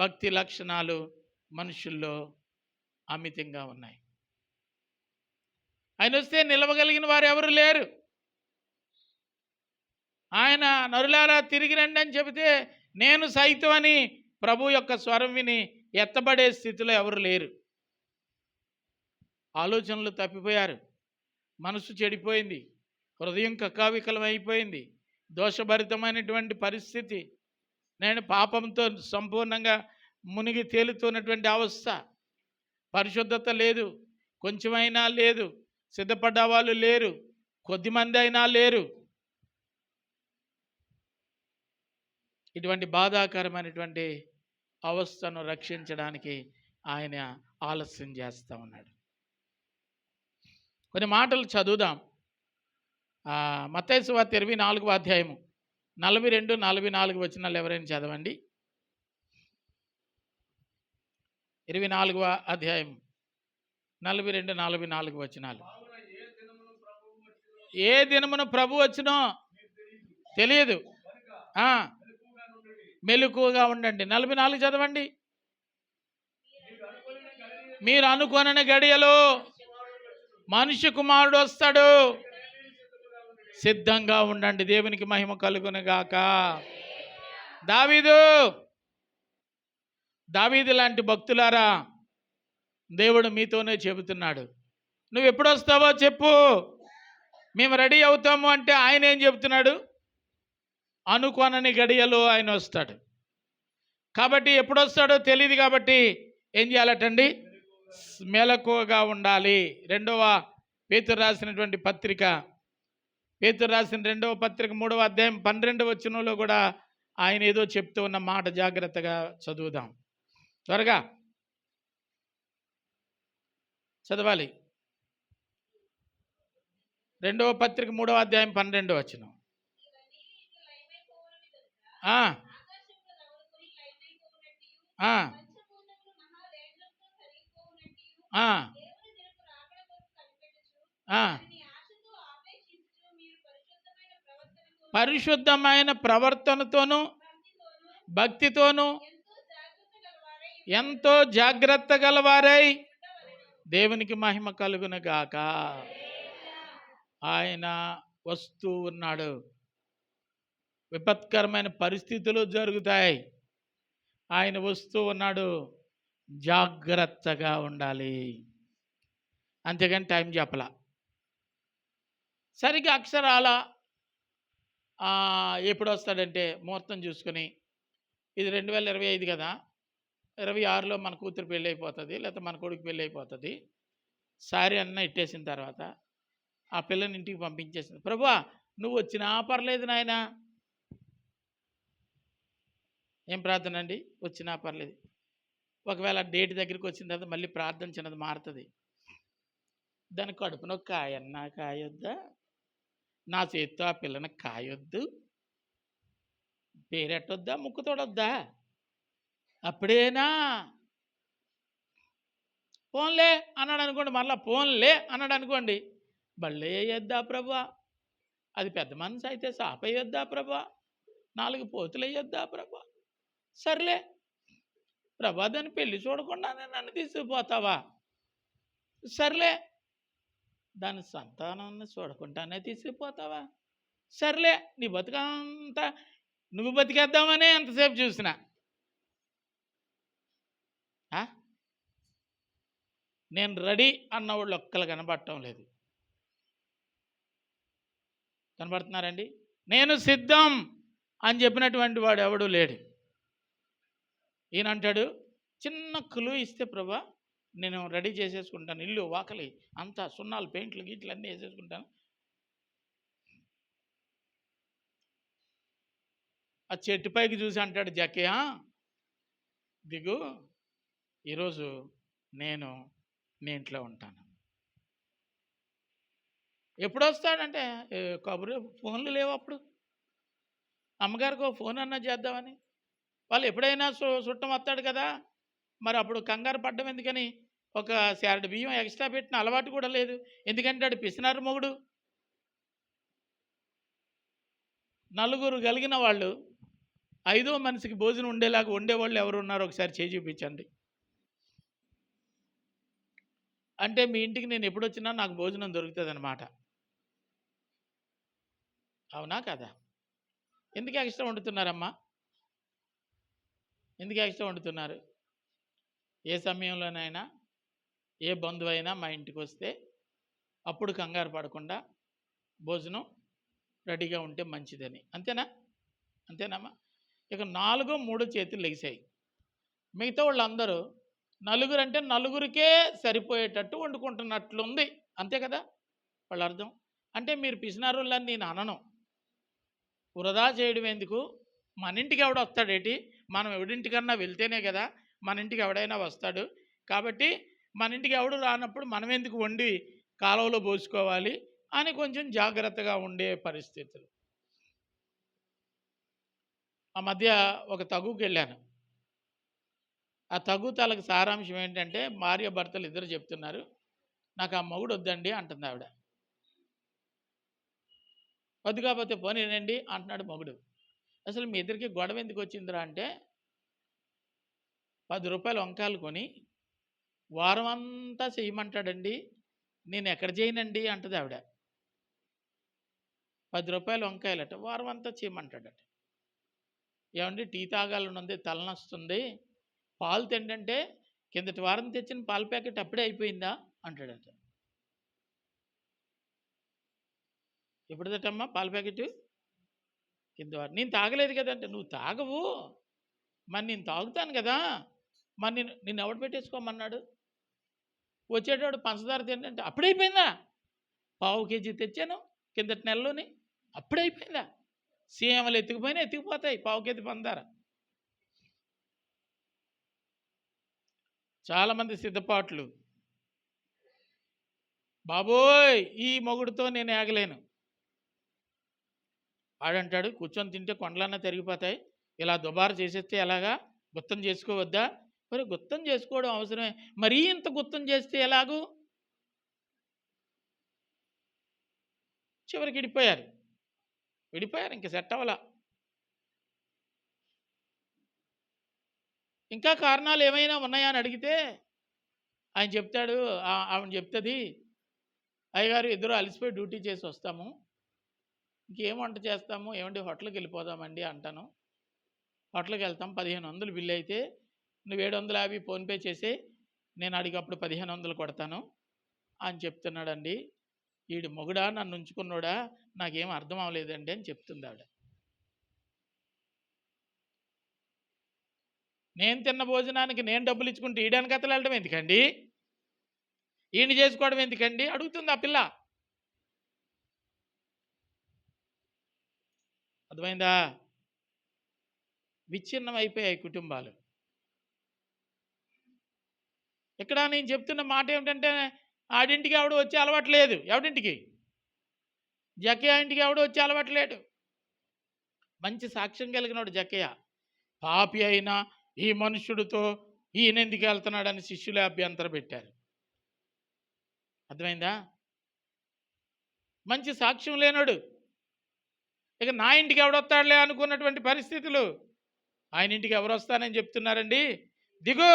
భక్తి లక్షణాలు మనుషుల్లో అమితంగా ఉన్నాయి. ఆయన వస్తే నిలవగలిగిన వారు ఎవరు లేరు. ఆయన నరులారా తిరిగి రండి అని చెబితే నేను సైతం అని ప్రభు యొక్క స్వరం విని ఎత్తబడే స్థితిలో ఎవరు లేరు. ఆలోచనలు తప్పిపోయారు, మనసు చెడిపోయింది, హృదయం కకావికలం అయిపోయింది, దోషభరితమైనటువంటి పరిస్థితి, నేను పాపంతో సంపూర్ణంగా మునిగి తేలుతున్నటువంటి అవస్థ, పరిశుద్ధత లేదు, కొంచెమైనా లేదు, సిద్ధపడ్డ వాళ్ళు లేరు, కొద్దిమంది అయినా లేరు. ఇటువంటి బాధాకరమైనటువంటి అవస్థను రక్షించడానికి ఆయన ఆలస్యం చేస్తూ ఉన్నాడు. కొన్ని మాటలు చదువుదాం. మత్తయి సువార్త 24వ అధ్యాయము 42-44 వచనాలు ఎవరైనా చదవండి. 24వ అధ్యాయం 42-44 వచనాలు. ఏ దినమున ప్రభు వచ్చినో తెలియదు, మెలకువగా ఉండండి. 44 చదవండి. మీరు అనుకొనని గడియలో మనుష్య కుమారుడు వస్తాడు, సిద్ధంగా ఉండండి. దేవునికి మహిమ కలుగునుగాక. దావీదు లాంటి భక్తులారా, దేవుడు మీతోనే చెబుతున్నాడు, నువ్వు ఎప్పుడు వస్తావో చెప్పు, మేము రెడీ అవుతాము అంటే ఆయన ఏం చెబుతున్నాడు? అనుకోనని గడియలో ఆయన వస్తాడు. కాబట్టి ఎప్పుడు వస్తాడో తెలియదు, కాబట్టి ఏం చేయాలటండి? మెలకువగా ఉండాలి. 2వ పేతురు రాసినటువంటి పత్రిక, పేతురు రాసిన 2వ పత్రిక 3వ అధ్యాయం 12వ వచనంలో కూడా ఆయన ఏదో చెప్తూ ఉన్న మాట జాగ్రత్తగా చదువుదాం త్వరగా. చదవాలి. 2వ పత్రిక 3వ అధ్యాయం 12వ వచనం. ఆ, ఆ, ఆ, ఆ. పరిశుద్ధమైన ప్రవర్తనతోనూ భక్తితోనూ ఎంతో జాగ్రత్త గలవారై దేవునికి మహిమ కలుగును గాక. ఆయన వస్తూ ఉన్నాడు. విపత్కరమైన పరిస్థితులు జరుగుతాయి. ఆయన వస్తూ ఉన్నాడు. జాగ్రత్తగా ఉండాలి. అంతేగాని టైం చెప్పలా. సరిగ్గా అక్షరాల ఎప్పుడు వస్తాడంటే ముహూర్తం చూసుకుని, ఇది 2025 కదా, 26లో మన కూతురు పెళ్ళి అయిపోతుంది, లేకపోతే మన కొడుకు పెళ్ళి అయిపోతుంది. సారీ అన్న ఇట్టేసిన తర్వాత ఆ పిల్లని ఇంటికి పంపించేసింది. ప్రభువా నువ్వు వచ్చినా పర్లేదు నాయన. ఏం ప్రార్థన అండి? వచ్చినా పర్లేదు. ఒకవేళ డేట్ దగ్గరికి వచ్చిన తర్వాత మళ్ళీ ప్రార్థన చిన్నది మారుతుంది. దాని కడుపున ఒక కాయన్నా కాయొద్దా? నా చేతితో ఆ పిల్లని కాయొద్దు? పేరెట్టొద్దా? ముక్కు తోడొద్దా? అప్పుడేనా ఫోన్లే అన్నాడు అనుకోండి. మరలా ఫోన్లే అన్నాడు అనుకోండి. బళ్ళే వేయొద్దా ప్రభా? అది పెద్ద మనసు అయితే సాప వేయొద్దా ప్రభా? 4 పోతులు వేయొద్దా ప్రభా? సర్లే ప్రభా, దాన్ని పెళ్లి చూడకుండానే నన్ను తీసుకుపోతావా? సర్లే దాని సంతానాన్ని చూడకుండానే తీసుకుపోతావా? సర్లే నీ బతుకంతా నువ్వు బతికేద్దామనే ఎంతసేపు చూసినా నేను రెడీ అన్నవాళ్ళు ఒక్కరు కనబడటం లేదు. కనబడుతున్నారండి? నేను సిద్ధం అని చెప్పినటువంటి వాడు ఎవడూ లేడు. ఈయన అంటాడు, చిన్న క్లూ ఇస్తే ప్రభా నేను రెడీ చేసేసుకుంటాను, ఇల్లు వాకలి అంతా సున్నాలు పెయింట్లు గీట్లు అన్నీ వేసేసుకుంటాను. ఆ చెట్టుపైకి చూసి అంటాడు జక్కయ్య, దిగు, ఈరోజు నేను నీ ఇంట్లో ఉంటాను. ఎప్పుడు వస్తాడంటే కబురు ఫోన్లు లేవు. అప్పుడు అమ్మగారికి ఒక ఫోన్ అన్నా చేద్దామని, వాళ్ళు ఎప్పుడైనా చుట్టం వస్తాడు కదా, మరి అప్పుడు కంగారు పడ్డం ఎందుకని ఒక శారడి బియ్యం ఎక్స్ట్రా పెట్టిన అలవాటు కూడా లేదు. ఎందుకంటే ఆడు పిసినారు మొగుడు. 4 కలిగిన వాళ్ళు 5వ మనిషికి భోజనం ఉండేలాగా ఉండేవాళ్ళు ఎవరు ఉన్నారో ఒకసారి చేయి చూపించండి. అంటే మీ ఇంటికి నేను ఎప్పుడు వచ్చినా నాకు భోజనం దొరుకుతుంది అన్నమాట. అవునా కదా? ఎందుకు ఎక్స్ట్రా వండుతున్నారమ్మా? ఎందుకు ఎక్స్ట్రా వండుతున్నారు? ఏ సమయంలోనైనా ఏ బంధువైనా మా ఇంటికి వస్తే అప్పుడు కంగారు పడకుండా భోజనం రెడీగా ఉంటే మంచిదని. అంతేనా? అంతేనమ్మా? ఇక 4 3 చేతులు లెగిసాయి. మిగతా వాళ్ళందరూ 4 అంటే 4కే సరిపోయేటట్టు వండుకుంటున్నట్లుంది. అంతే కదా వాళ్ళ అర్థం? అంటే మీరు పిసినారులని నేను అనను. వృధా చేయడం ఎందుకు? మన ఇంటికి ఎవడ వస్తాడేటి? మనం ఎవడింటికన్నా వెళ్తేనే కదా మన ఇంటికి ఎవడైనా వస్తాడు. కాబట్టి మన ఇంటికి ఎవడు రానప్పుడు మనం ఎందుకు వండి కాలువలో పోసుకోవాలి అని కొంచెం జాగ్రత్తగా ఉండే పరిస్థితులు. ఆ మధ్య ఒక తగుకి వెళ్ళాను. ఆ తగుతాలకు సారాంశం ఏంటంటే, భార్య భర్తలు ఇద్దరు చెప్తున్నారు, నాకు ఆ మొగుడు వద్దండి అంటుంది ఆవిడ. వద్దు కాకపోతే పోనీనండి అంటున్నాడు మొగుడు. అసలు మీ ఇద్దరికి గొడవ ఎందుకు వచ్చిందిరా అంటే, 10 రూపాయలు వంకాయలు కొని వారం అంతా చేయమంటాడండి, నేను ఎక్కడ చేయనండి అంటుంది ఆవిడ. 10 రూపాయలు వంకాయలట, వారం అంతా చేయమంటాడట. ఏమండి టీ తాగాలనుంది, తలనొస్తుంది, పాలు తిండంటే కిందటి వారం తెచ్చిన పాల ప్యాకెట్ అప్పుడే అయిపోయిందా అంటాడట. ఎప్పుడుదటమ్మా పాల ప్యాకెట్? కింద వారం. నేను తాగలేదు కదంటే, నువ్వు తాగవు మరి నేను తాగుతాను కదా, మరి నిన్ను ఎవడు పెట్టేసుకోమన్నాడు? వచ్చేటోడు పంచదార తింటే అప్పుడైపోయిందా? 1/2 కేజీ తెచ్చాను కిందటి నెలలోని, అప్పుడైపోయిందా? సీఎంలు ఎత్తుకుపోయినా ఎత్తుకుపోతాయి 1/2 కేజీ పంచదార. చాలామంది సిద్ధపాట్లు బాబోయ్ ఈ మొగుడుతో నేను ఏగలేను. వాడంటాడు కూర్చొని తింటే కొండలన్నా తిరిగిపోతాయి, ఇలా దుబారా చేసేస్తే ఎలాగా, గుత్తం చేసుకోవద్దా? మరి గుత్తం చేసుకోవడం అవసరమే, మరీ ఇంత గుత్తం చేస్తే ఎలాగూ? చివరికి విడిపోయారు ఇంక సెట్ అవ్వలా. ఇంకా కారణాలు ఏమైనా ఉన్నాయా అని అడిగితే ఆయన చెప్తాడు, ఆవిడ చెప్తుంది, అయ్యగారు ఇద్దరు అలసిపోయి డ్యూటీ చేసి వస్తాము, ఇంకేం వంట చేస్తాము, ఏమంటే హోటల్కి వెళ్ళిపోదామండి అంటాను. హోటల్కి వెళ్తాం, 1500 బిల్లు అయితే నువ్వు 750 ఫోన్పే చేసి నేను అడిగప్పుడు 1500 కొడతాను అని చెప్తున్నాడండి. వీడి మొగుడా నన్ను ఉంచుకున్నాడా నాకేం అర్థం అవ్వలేదండి అని చెప్తుంది ఆవిడ. నేను తిన్న భోజనానికి నేను డబ్బులు ఇచ్చుకుంటే ఈడానికి అతలు వెళ్ళడం ఎందుకండి, ఈయన చేసుకోవడం ఎందుకండి అడుగుతుంది ఆ పిల్ల. అర్థమైందా? విచ్ఛిన్నం అయిపోయాయి కుటుంబాలు. ఇక్కడ నేను చెప్తున్న మాట ఏమిటంటే, ఆడింటికి ఆవిడ వచ్చే అలవాట్లేదు. ఎవడింటికి? జక్కయ్య ఇంటికి ఆవిడ వచ్చే అలవాట్లేడు. మంచి సాక్ష్యం కలిగినాడు జక్కయ్య. పాపి అయినా ఈ మనుష్యుడితో ఈయన ఎందుకు వెళ్తున్నాడని శిష్యులే అభ్యంతరం పెట్టారు. అర్థమైందా? మంచి సాక్ష్యం లేనాడు. ఇక నా ఇంటికి ఎవడొస్తాడులే అనుకున్నటువంటి పరిస్థితులు. ఆయన ఇంటికి ఎవరు వస్తానని చెప్తున్నారండి? దిగు,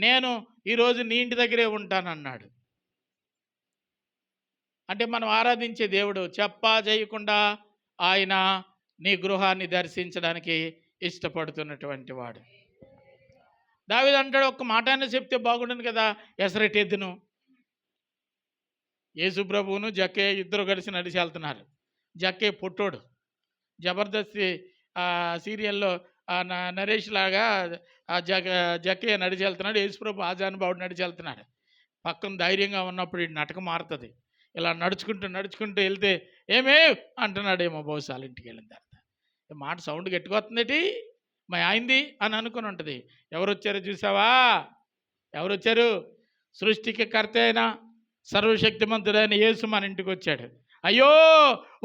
నేను ఈరోజు నీ ఇంటి దగ్గరే ఉంటానన్నాడు. అంటే మనం ఆరాధించే దేవుడు చెప్పా చేయకుండా ఆయన నీ గృహాన్ని దర్శించడానికి ఇష్టపడుతున్నటువంటి వాడు. దావీదు అంటాడు, ఒక్క మాట అయినా చెప్తే బాగుండను కదా, ఎసరెట్టెద్దును. యేసు ప్రభువును జక్కయ్య ఇద్దరు కలిసి నడిచి వెళ్తున్నారు. జక్కయ్య పొట్టోడు, జబర్దస్త్ సీరియల్లో నరేష్ లాగా జక్కయ్య నడిచి వెళ్తున్నాడు, యేసుప్రభు ఆజానుబావుడు నడిచి వెళ్తున్నాడు. పక్కన ధైర్యంగా ఉన్నప్పుడు ఈ నాటకం మారుతుంది. ఇలా నడుచుకుంటూ వెళ్తే ఏమే అంటున్నాడేమో బహుశా ఇంటికి వెళ్ళిన తర్వాత మాట సౌండ్ గట్టికొస్తుందేటి మా ఆయింది అని అనుకుని ఉంటుంది. ఎవరు వచ్చారో చూసావా? ఎవరు వచ్చారు? సృష్టికి కర్త అయిన సర్వశక్తిమంతుడైన యేసు మన ఇంటికి వచ్చాడు. అయ్యో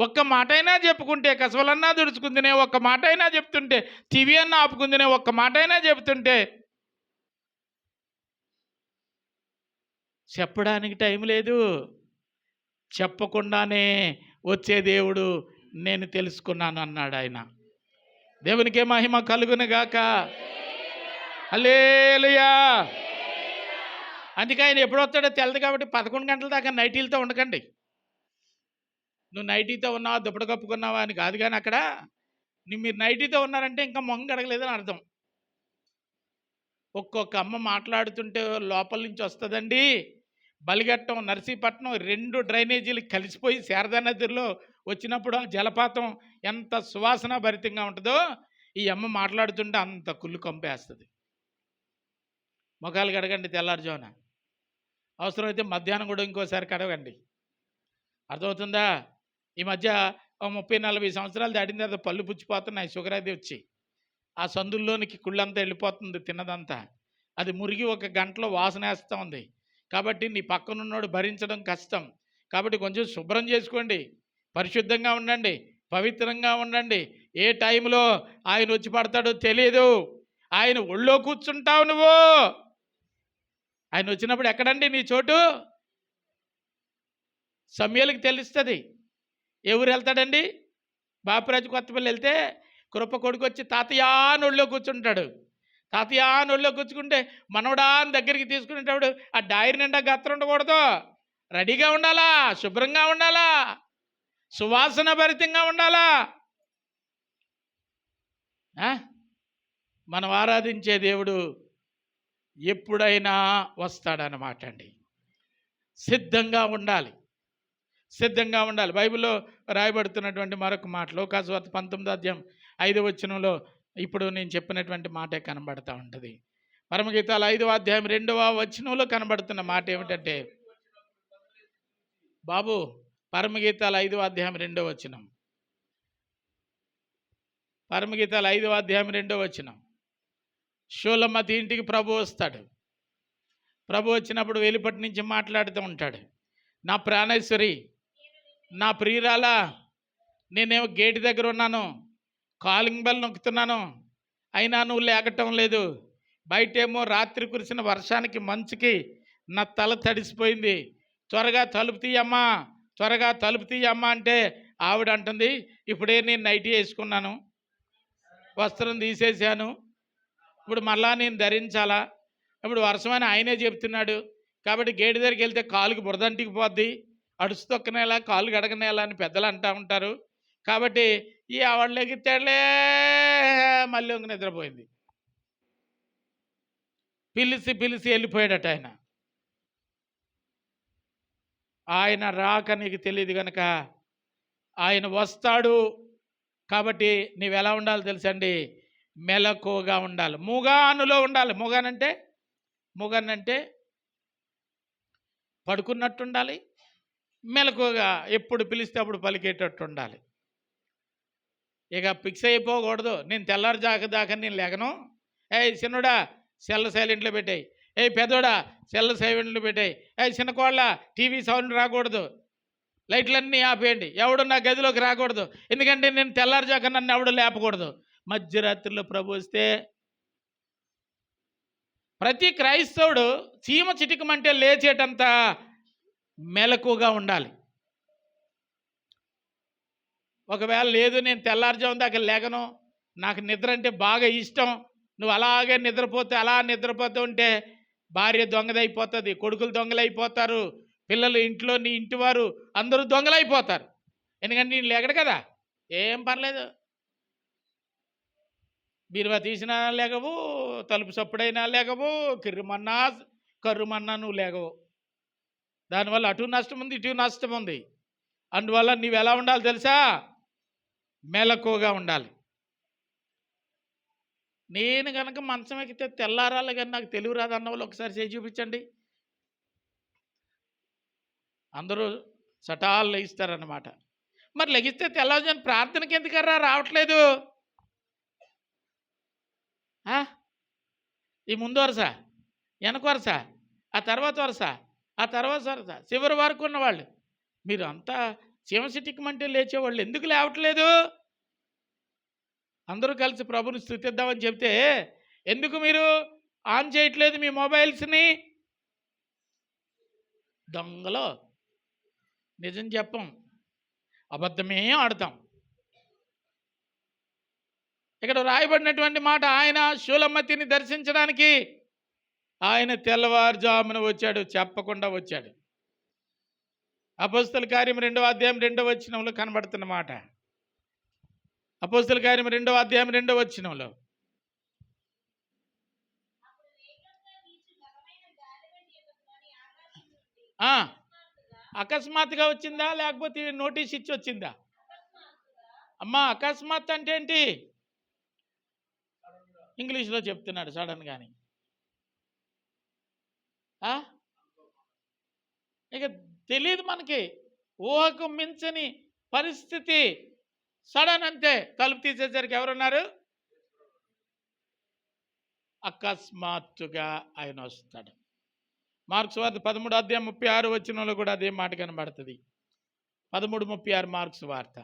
ఒక్క మాట అయినా చెప్పుకుంటే, కసవలన్నా దుడుచుకుందినే, ఒక్క మాట అయినా చెప్తుంటే, టీవీ అన్నా ఆపుకుందినే, ఒక్క మాట అయినా చెప్తుంటే, చెప్పడానికి టైం లేదు. చెప్పకుండానే వచ్చే దేవుడు నేను తెలుసుకున్నాను అన్నాడు ఆయన. దేవునికే మహిమ కలుగును గాక. హల్లెలూయా. అందుకే ఆయన ఎప్పుడు వస్తాడో తెలదు కాబట్టి 11 గంటల దాకా నైటీలతో ఉండకండి. నువ్వు నైటీతో ఉన్నావా, దుప్పటి కప్పుకున్నావా అని కాదు, కానీ అక్కడ మీరు నైటీతో ఉన్నారంటే ఇంకా మొంగ అడగలేదని అర్థం. ఒక్కొక్క అమ్మ మాట్లాడుతుంటే లోపల నుంచి వస్తుందండి. బలిఘట్టం, నర్సీపట్నం 2 డ్రైనేజీలు కలిసిపోయి శారదా నదిలో వచ్చినప్పుడు ఆ జలపాతం ఎంత సువాసన భరితంగా ఉంటుందో ఈ అమ్మ మాట్లాడుతుంటే అంత కుళ్ళు కంపేస్తుంది. మొఖాలు కడగండి తెల్లారుజామున, అవసరమైతే మధ్యాహ్నం కూడా ఇంకోసారి కడగండి. అర్థమవుతుందా? ఈ మధ్య 30-40 సంవత్సరాలు దాటిన తర్వాత పళ్ళు పుచ్చిపోతున్నాయి, షుగర్ అది వచ్చి ఆ సందుల్లోనికి కుళ్ళంతా వెళ్ళిపోతుంది తిన్నదంతా. అది మురిగి 1 గంటలో వాసన వేస్తూ ఉంది. కాబట్టి నీ పక్కనున్నోడు భరించడం కష్టం. కాబట్టి కొంచెం శుభ్రం చేసుకోండి, పరిశుద్ధంగా ఉండండి, పవిత్రంగా ఉండండి. ఏ టైంలో ఆయన వచ్చి పడతాడో తెలియదు. ఆయన ఒళ్ళో కూర్చుంటావు నువ్వు. ఆయన వచ్చినప్పుడు ఎక్కడండి నీ చోటు? సమయాలకు తెలుస్తుంది. ఏ ఊరు వెళ్తాడండి? బాపురాజు కొత్తపల్లి వెళ్తే కృప కొడుకు వచ్చి తాతయ్య నొళ్ళో కూర్చుంటాడు. తాతయ్య నొళ్ళో కూర్చుకుంటే మనవడా అని దగ్గరికి తీసుకునేటప్పుడు ఆ డైరీ నిండా గత్తర ఉండకూడదు, రెడీగా ఉండాలా, శుభ్రంగా ఉండాలా, సువాసన భరితంగా ఉండాలా. మనం ఆరాధించే దేవుడు ఎప్పుడైనా వస్తాడన్నమాట అండి. సిద్ధంగా ఉండాలి. బైబిల్లో రాయబడుతున్నటువంటి మరొక మాట లోకాసువార్త 19:5 ఇప్పుడు నేను చెప్పినటువంటి మాటే కనబడుతూ ఉంటుంది. పరమగీతాలు 5:2 కనబడుతున్న మాట ఏమిటంటే, బాబు పరమగీతాలు 5:2 పరమగీతాలు 5:2 షూలమ్మతి ఇంటికి ప్రభు వస్తాడు. ప్రభు వచ్చినప్పుడు వెలుపటి నుంచి మాట్లాడుతూ ఉంటాడు. నా ప్రాణేశ్వరి, నా ప్రియురాలా, నేనేమో గేటు దగ్గర ఉన్నాను, కాలింగ్ బెల్ నొక్కుతున్నాను, అయినా నువ్వు లేకటం లేదు. బయటేమో రాత్రి కురిసిన వర్షానికి మంచుకి నా తల తడిసిపోయింది. త్వరగా తలుపు తీయమ్మా, త్వరగా తలుపు తీయమ్మా అంటే ఆవిడ అంటుంది, ఇప్పుడే నేను నైటీ వేసుకున్నాను, వస్త్రం తీసేసాను, ఇప్పుడు మళ్ళా నేను ధరించాలా, ఇప్పుడు వర్షమని ఆయనే చెప్తున్నాడు కాబట్టి గేటు దగ్గరికి వెళ్తే కాలుకి బురదంటికి పోద్ది, అడుసు తొక్కనేలా కాలు గడగనేలా అని పెద్దలు అంటూ ఉంటారు. కాబట్టి ఈ ఆవిడ లెగితేళ్లే మళ్ళీ ఇంక నిద్రపోయింది. పిలిచి పిలిచి వెళ్ళిపోయాడట ఆయన. ఆయన రాక నీకు తెలియదు కనుక ఆయన వస్తాడు. కాబట్టి నీవు ఎలా ఉండాలి తెలుసండి? మెలకువగా ఉండాలి, మూగానులో ఉండాలి. మూగానంటే పడుకున్నట్టు ఉండాలి, మెలకువగా ఎప్పుడు పిలిస్తే అప్పుడు పలికేటట్టు ఉండాలి. ఇక ఫిక్స్ అయిపోకూడదు, నేను తెల్లారుజాక నేను లేగను, చిన్నోడా సెల్ సైలెంట్లో పెట్టాయి, పెద్దోడా సెల్ సైలెంట్లో పెట్టాయి, చిన్న కోళ్ళ టీవీ సౌండ్ రాకూడదు, లైట్లన్నీ ఆపేయండి, ఎవడు నా గదిలోకి రాకూడదు, ఎందుకంటే నేను తెల్లారుజాక నన్ను ఎవడు లేపకూడదు. మధ్యరాత్రిలో ప్రభు వస్తే ప్రతి క్రైస్తవుడు చీమ చిటికమంటే లేచేటంత మెలకుగా ఉండాలి. ఒకవేళ లేదు నేను తెల్లారుజాము దాకా లేగను, నాకు నిద్ర అంటే బాగా ఇష్టం, నువ్వు అలాగే నిద్రపోతే అలా నిద్రపోతూ ఉంటే భార్య దొంగదైపోతుంది, కొడుకులు దొంగలైపోతారు, పిల్లలు ఇంట్లో నీ ఇంటి వారు అందరూ దొంగలైపోతారు. ఎందుకంటే నేను లేగడు కదా, ఏం పర్లేదు, బీరువా తీసినా లేగవు, తలుపు చప్పుడైనా లేగవు, కర్రుమన్నా నువ్వు లేగవు. దానివల్ల అటు నష్టం ఉంది, ఇటు నష్టం ఉంది. అందువల్ల నీవు ఎలా ఉండాలి తెలుసా? మెలకువగా ఉండాలి. నేను కనుక మంచం ఎక్కితే తెల్లారాలి కానీ నాకు తెలుగు రాదన్న వాళ్ళు ఒకసారి చేసి చూపించండి. అందరూ చటాలు లెగిస్తారన్నమాట. మరి లెగిస్తే తెల్లవారుజామున ప్రార్థనకి ఎందుకర్రా రావట్లేదు? ఈ ముందు వరుస, వెనక వరుస, ఆ తర్వాత వరుస, ఆ తర్వాత వరుస, చివరి వరకు ఉన్నవాళ్ళు మీరు అంతా చీమసిటికమంటే లేచేవాళ్ళు ఎందుకు లేవట్లేదు? అందరూ కలిసి ప్రభుని స్తుతిద్దామని చెప్తే ఎందుకు మీరు ఆన్ చేయట్లేదు మీ మొబైల్స్ని? దొంగలో నిజం చెప్పం, అబద్ధమే ఆడతాం. ఇక్కడ రాయబడినటువంటి మాట, ఆయన షూలమ్మతిని దర్శించడానికి ఆయన తెల్లవారుజామున వచ్చాడు, చెప్పకుండా వచ్చాడు. అపోస్తల కార్యం 2వ అధ్యాయం 2వ వచనంలో కనబడుతున్న మాట. అపోస్తల కార్యం 2వ అధ్యాయం 2వ వచనంలో, అకస్మాత్తుగా వచ్చిందా లేకపోతే నోటీస్ ఇచ్చి వచ్చిందా? అమ్మా అకస్మాత్ అంటే ఏంటి? ఇంగ్లీష్లో చెప్తున్నాడు, సడన్ గాని. ఇక తెలియదు మనకి, ఊహకు మించని పరిస్థితి, సడన్ అంతే. తలుపు తీసేసరికి ఎవరున్నారు? అకస్మాత్తుగా ఆయన వస్తాడు. మార్క్స్ వార్త 13వ అధ్యాయం 36వ వచనంలో కూడా అదే మాట కనబడుతుంది. 13:36 మార్క్స్ వార్త.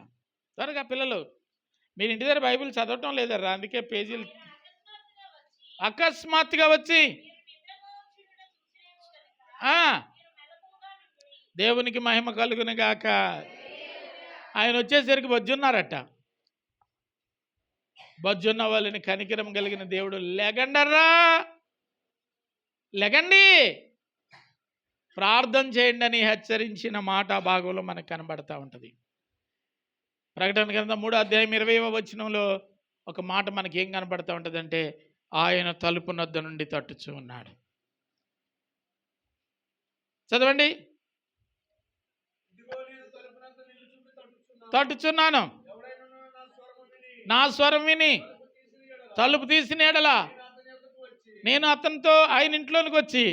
త్వరగా పిల్లలు, మీరు ఇంటి దగ్గర బైబిల్ చదవటం లేదరా, అందుకే పేజీలు. అకస్మాత్తుగా వచ్చి, దేవునికి మహిమ కలుగును గాక. ఆయన వచ్చేసరికి బొజ్జున్నారట. బొజ్జున్న వాళ్ళని కనికరం కలిగిన దేవుడు, లెగండర్రా, లెగండి, ప్రార్థన చేయండి అని హెచ్చరించిన మాట భాగంలో మనకు కనబడతా ఉంటుంది. ప్రకటన గ్రంథం 3వ అధ్యాయం 20వ వచనంలో ఒక మాట మనకి ఏం కనబడతా ఉంటుంది అంటే, ఆయన తలుపు నొద్ద నుండి తట్టుచూ ఉన్నాడు. చదవండి. తట్టుచున్నాను, నా స్వరం విని తలుపు తీసిన ఎడల నేను అతనితో ఆయన ఇంట్లోనికి వచ్చి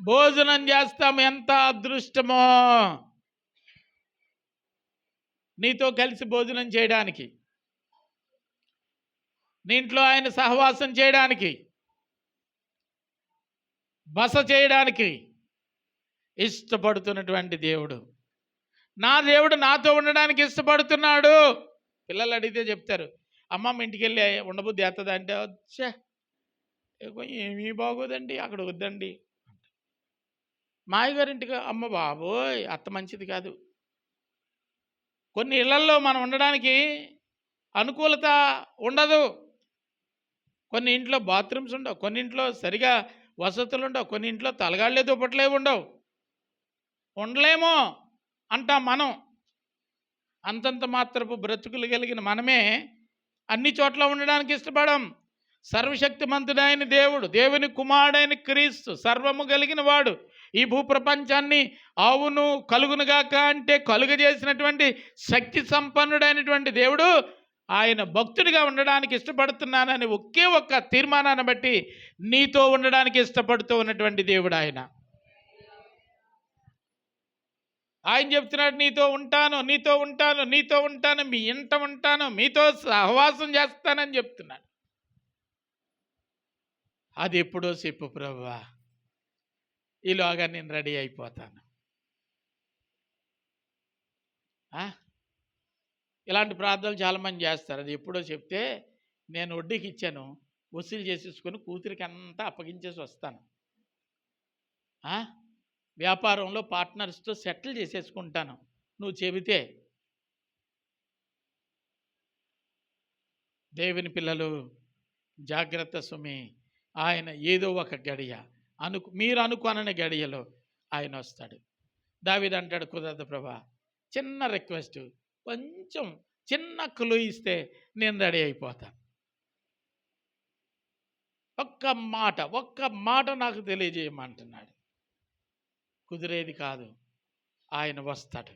భోజనం చేస్తాం. ఎంత అదృష్టమో నీతో కలిసి భోజనం చేయడానికి, నీ ఇంట్లో ఆయన సహవాసం చేయడానికి, బస చేయడానికి, ఇష్టపడుతున్నటువంటి దేవుడు. నా దేవుడు నాతో ఉండడానికి ఇష్టపడుతున్నాడు. పిల్లలు అడిగితే చెప్తారు, అమ్మమ్మ ఇంటికి వెళ్ళి ఉండబుద్ధి అవుతుంది అంటే, వచ్చా ఏమీ బాగోదండి, అక్కడ వద్దండి. మాయగారింటికి, అమ్మ బాబోయ్ అత్త మంచిది కాదు. కొన్ని ఇళ్లల్లో మనం ఉండడానికి అనుకూలత ఉండదు. కొన్ని ఇంట్లో బాత్రూమ్స్ ఉండవు, కొన్ని ఇంట్లో సరిగా వసతులు ఉండవు, కొన్ని ఇంట్లో తలగాళ్ళే దుప్పట్లే ఉండవు. ఉండలేమో అంటాం మనం. అంతంత మాత్రపు బ్రతుకులు కలిగిన మనమే అన్ని చోట్ల ఉండడానికి ఇష్టపడం. సర్వశక్తిమంతుడైన దేవుడు, దేవుని కుమారుడైన క్రీస్తు, సర్వము కలిగిన వాడు, ఈ భూప్రపంచాన్ని అవును కలుగునుగాక అంటే కలుగజేసినటువంటి శక్తి సంపన్నుడైనటువంటి దేవుడు, ఆయన భక్తుడిగా ఉండడానికి ఇష్టపడుతున్నానని ఒకే ఒక్క తీర్మానాన్ని బట్టి నీతో ఉండడానికి ఇష్టపడుతూ ఉన్నటువంటి దేవుడు ఆయన. ఆయన చెప్తున్నాడు, నీతో ఉంటాను, నీతో ఉంటాను, నీతో ఉంటాను, మీ ఇంట ఉంటాను, మీతో సహవాసం చేస్తానని చెప్తున్నాడు. అది ఎప్పుడో చెప్పు ప్రభువా, ఈలోగా నేను రెడీ అయిపోతాను. ఇలాంటి ప్రార్థనలు చాలామంది చేస్తారు. అది ఎప్పుడో చెప్తే నేను వడ్డీకి ఇచ్చాను, వసూలు చేసేసుకొని కూతురికి అంతా అప్పగించేసి వస్తాను. వ్యాపారంలో పార్ట్నర్స్తో సెటిల్ చేసేసుకుంటాను నువ్వు చెబితే. దేవుని పిల్లలు జాగ్రత్త సుమి. ఆయన ఏదో ఒక గడియ మీరు అనుకోనని గడియలో ఆయన వస్తాడు. దావీదు అంటాడు, కుదరదు ప్రభా, చిన్న రిక్వెస్ట్, కొంచెం చిన్న క్లూ ఇస్తే నేను రెడీ అయిపోతాను. ఒక్క మాట నాకు తెలియజేయమంటున్నాడు. కుదిరేది కాదు. ఆయన వస్తాడు,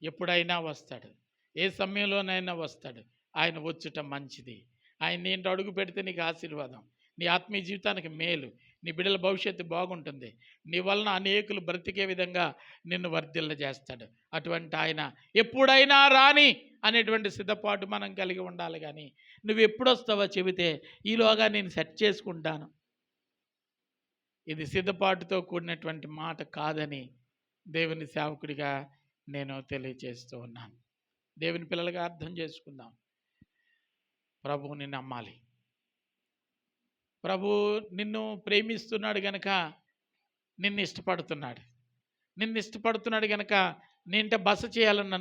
ఎప్పుడైనా వస్తాడు, ఏ సమయంలోనైనా వస్తాడు. ఆయన వచ్చుట మంచిది. ఆయన ఏంటో అడుగు పెడితే నీకు ఆశీర్వాదం, నీ ఆత్మీయ జీవితానికి మేలు, నీ బిడ్డల భవిష్యత్తు బాగుంటుంది, నీ వలన అనేకులు బ్రతికే విధంగా నిన్ను వర్ధిల్ల చేస్తాడు. అటువంటి ఆయన ఎప్పుడైనా రాని అనేటువంటి సిద్ధపాటు మనం కలిగి ఉండాలి. కానీ నువ్వు ఎప్పుడు వస్తావో చెబితే ఈలోగా నేను సెట్ చేసుకుంటాను, ఇది సిద్ధపాటుతో కూడినటువంటి మాట కాదని దేవుని సేవకుడిగా నేను తెలియజేస్తూ ఉన్నాను. దేవుని పిల్లలుగా అర్థం చేసుకుందాం. ప్రభువుని నమ్మాలి. ప్రభు నిన్ను ప్రేమిస్తున్నాడు గనక నిన్ను ఇష్టపడుతున్నాడు గనక నీంట బస చేయాలని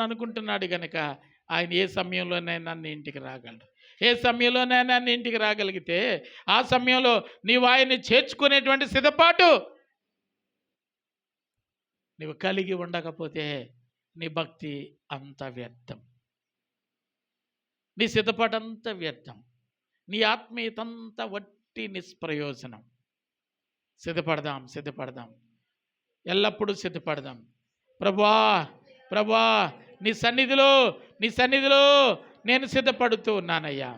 అనుకుంటున్నాడు గనక ఆయన ఏ సమయంలోనైనా నీ ఇంటికి రాగలడు. ఏ సమయంలోనైనా నీ ఇంటికి రాగలిగితే ఆ సమయంలో నీవు ఆయన్ని చేర్చుకునేటువంటి సిద్ధపాటు నీవు కలిగి ఉండకపోతే నీ భక్తి అంత వ్యర్థం, నీ సిద్ధపాటు అంత వ్యర్థం, నీ ఆత్మీయత అంతా వట్టి నిష్ప్రయోజనం. సిద్ధపడదాం, ఎల్లప్పుడూ సిద్ధపడదాం. ప్రభువా నీ సన్నిధిలో నేను సిద్ధపడుతూ ఉన్నానయ్యా.